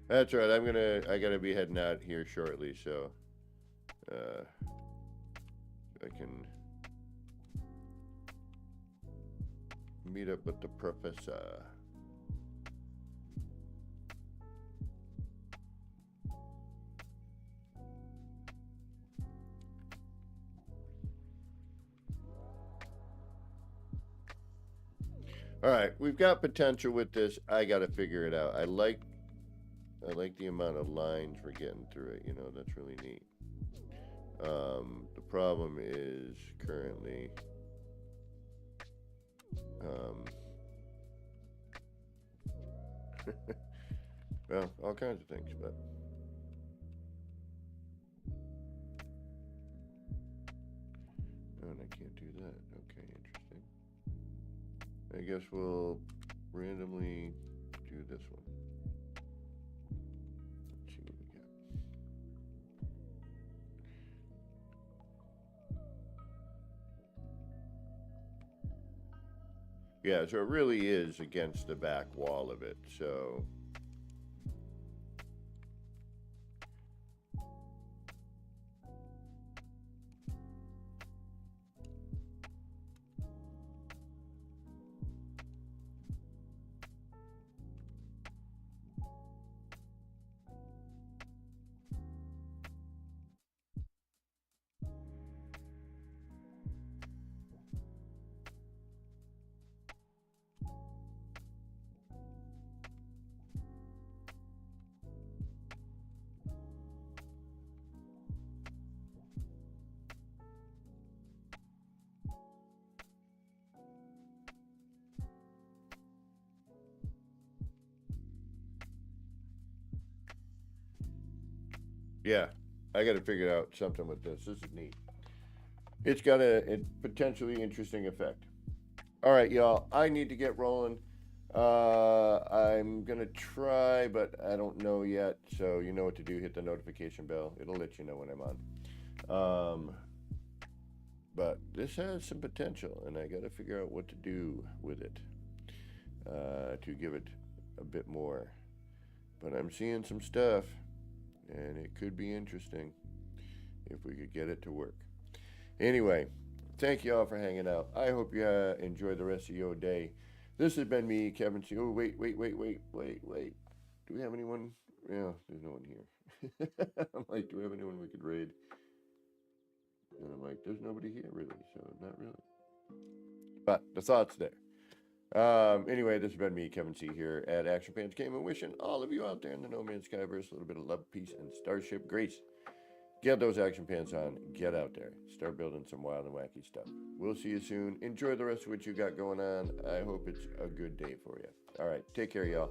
That's right. I gotta be heading out here shortly, so I can meet up with the professor. All right, we've got potential with this. I gotta figure it out. I like the amount of lines we're getting through it. You know, that's really neat. The problem is currently, well, all kinds of things, but oh, and I can't do that. Okay, interesting. I guess we'll randomly do this one. Let's see what we got. Yeah, so it really is against the back wall of it, so yeah, I got to figure out something with this. This is neat. It's got a potentially interesting effect. All right, y'all, I need to get rolling. I'm gonna try, but I don't know yet. So you know what to do. Hit the notification bell. It'll let you know when I'm on. But this has some potential, and I got to figure out what to do with it to give it a bit more. But I'm seeing some stuff, and it could be interesting if we could get it to work. Anyway, thank you all for hanging out. I hope you enjoy the rest of your day. This has been me, Kevin C. Oh, wait. Do we have anyone? Yeah, there's no one here. I'm like, do we have anyone we could raid? And I'm like, there's nobody here really, so not really. But the thought's there. Anyway, this has been me, Kevin C. here at Action Pants Gaming, wishing all of you out there in the No Man's Skyverse a little bit of love, peace, and starship grace. Get those action pants on. Get out there. Start building some wild and wacky stuff. We'll see you soon. Enjoy the rest of what you got going on. I hope it's a good day for you. All right. Take care, y'all.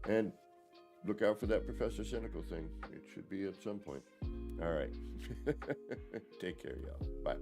And look out for that Professor Cynical thing. It should be at some point. All right. Take care, y'all. Bye.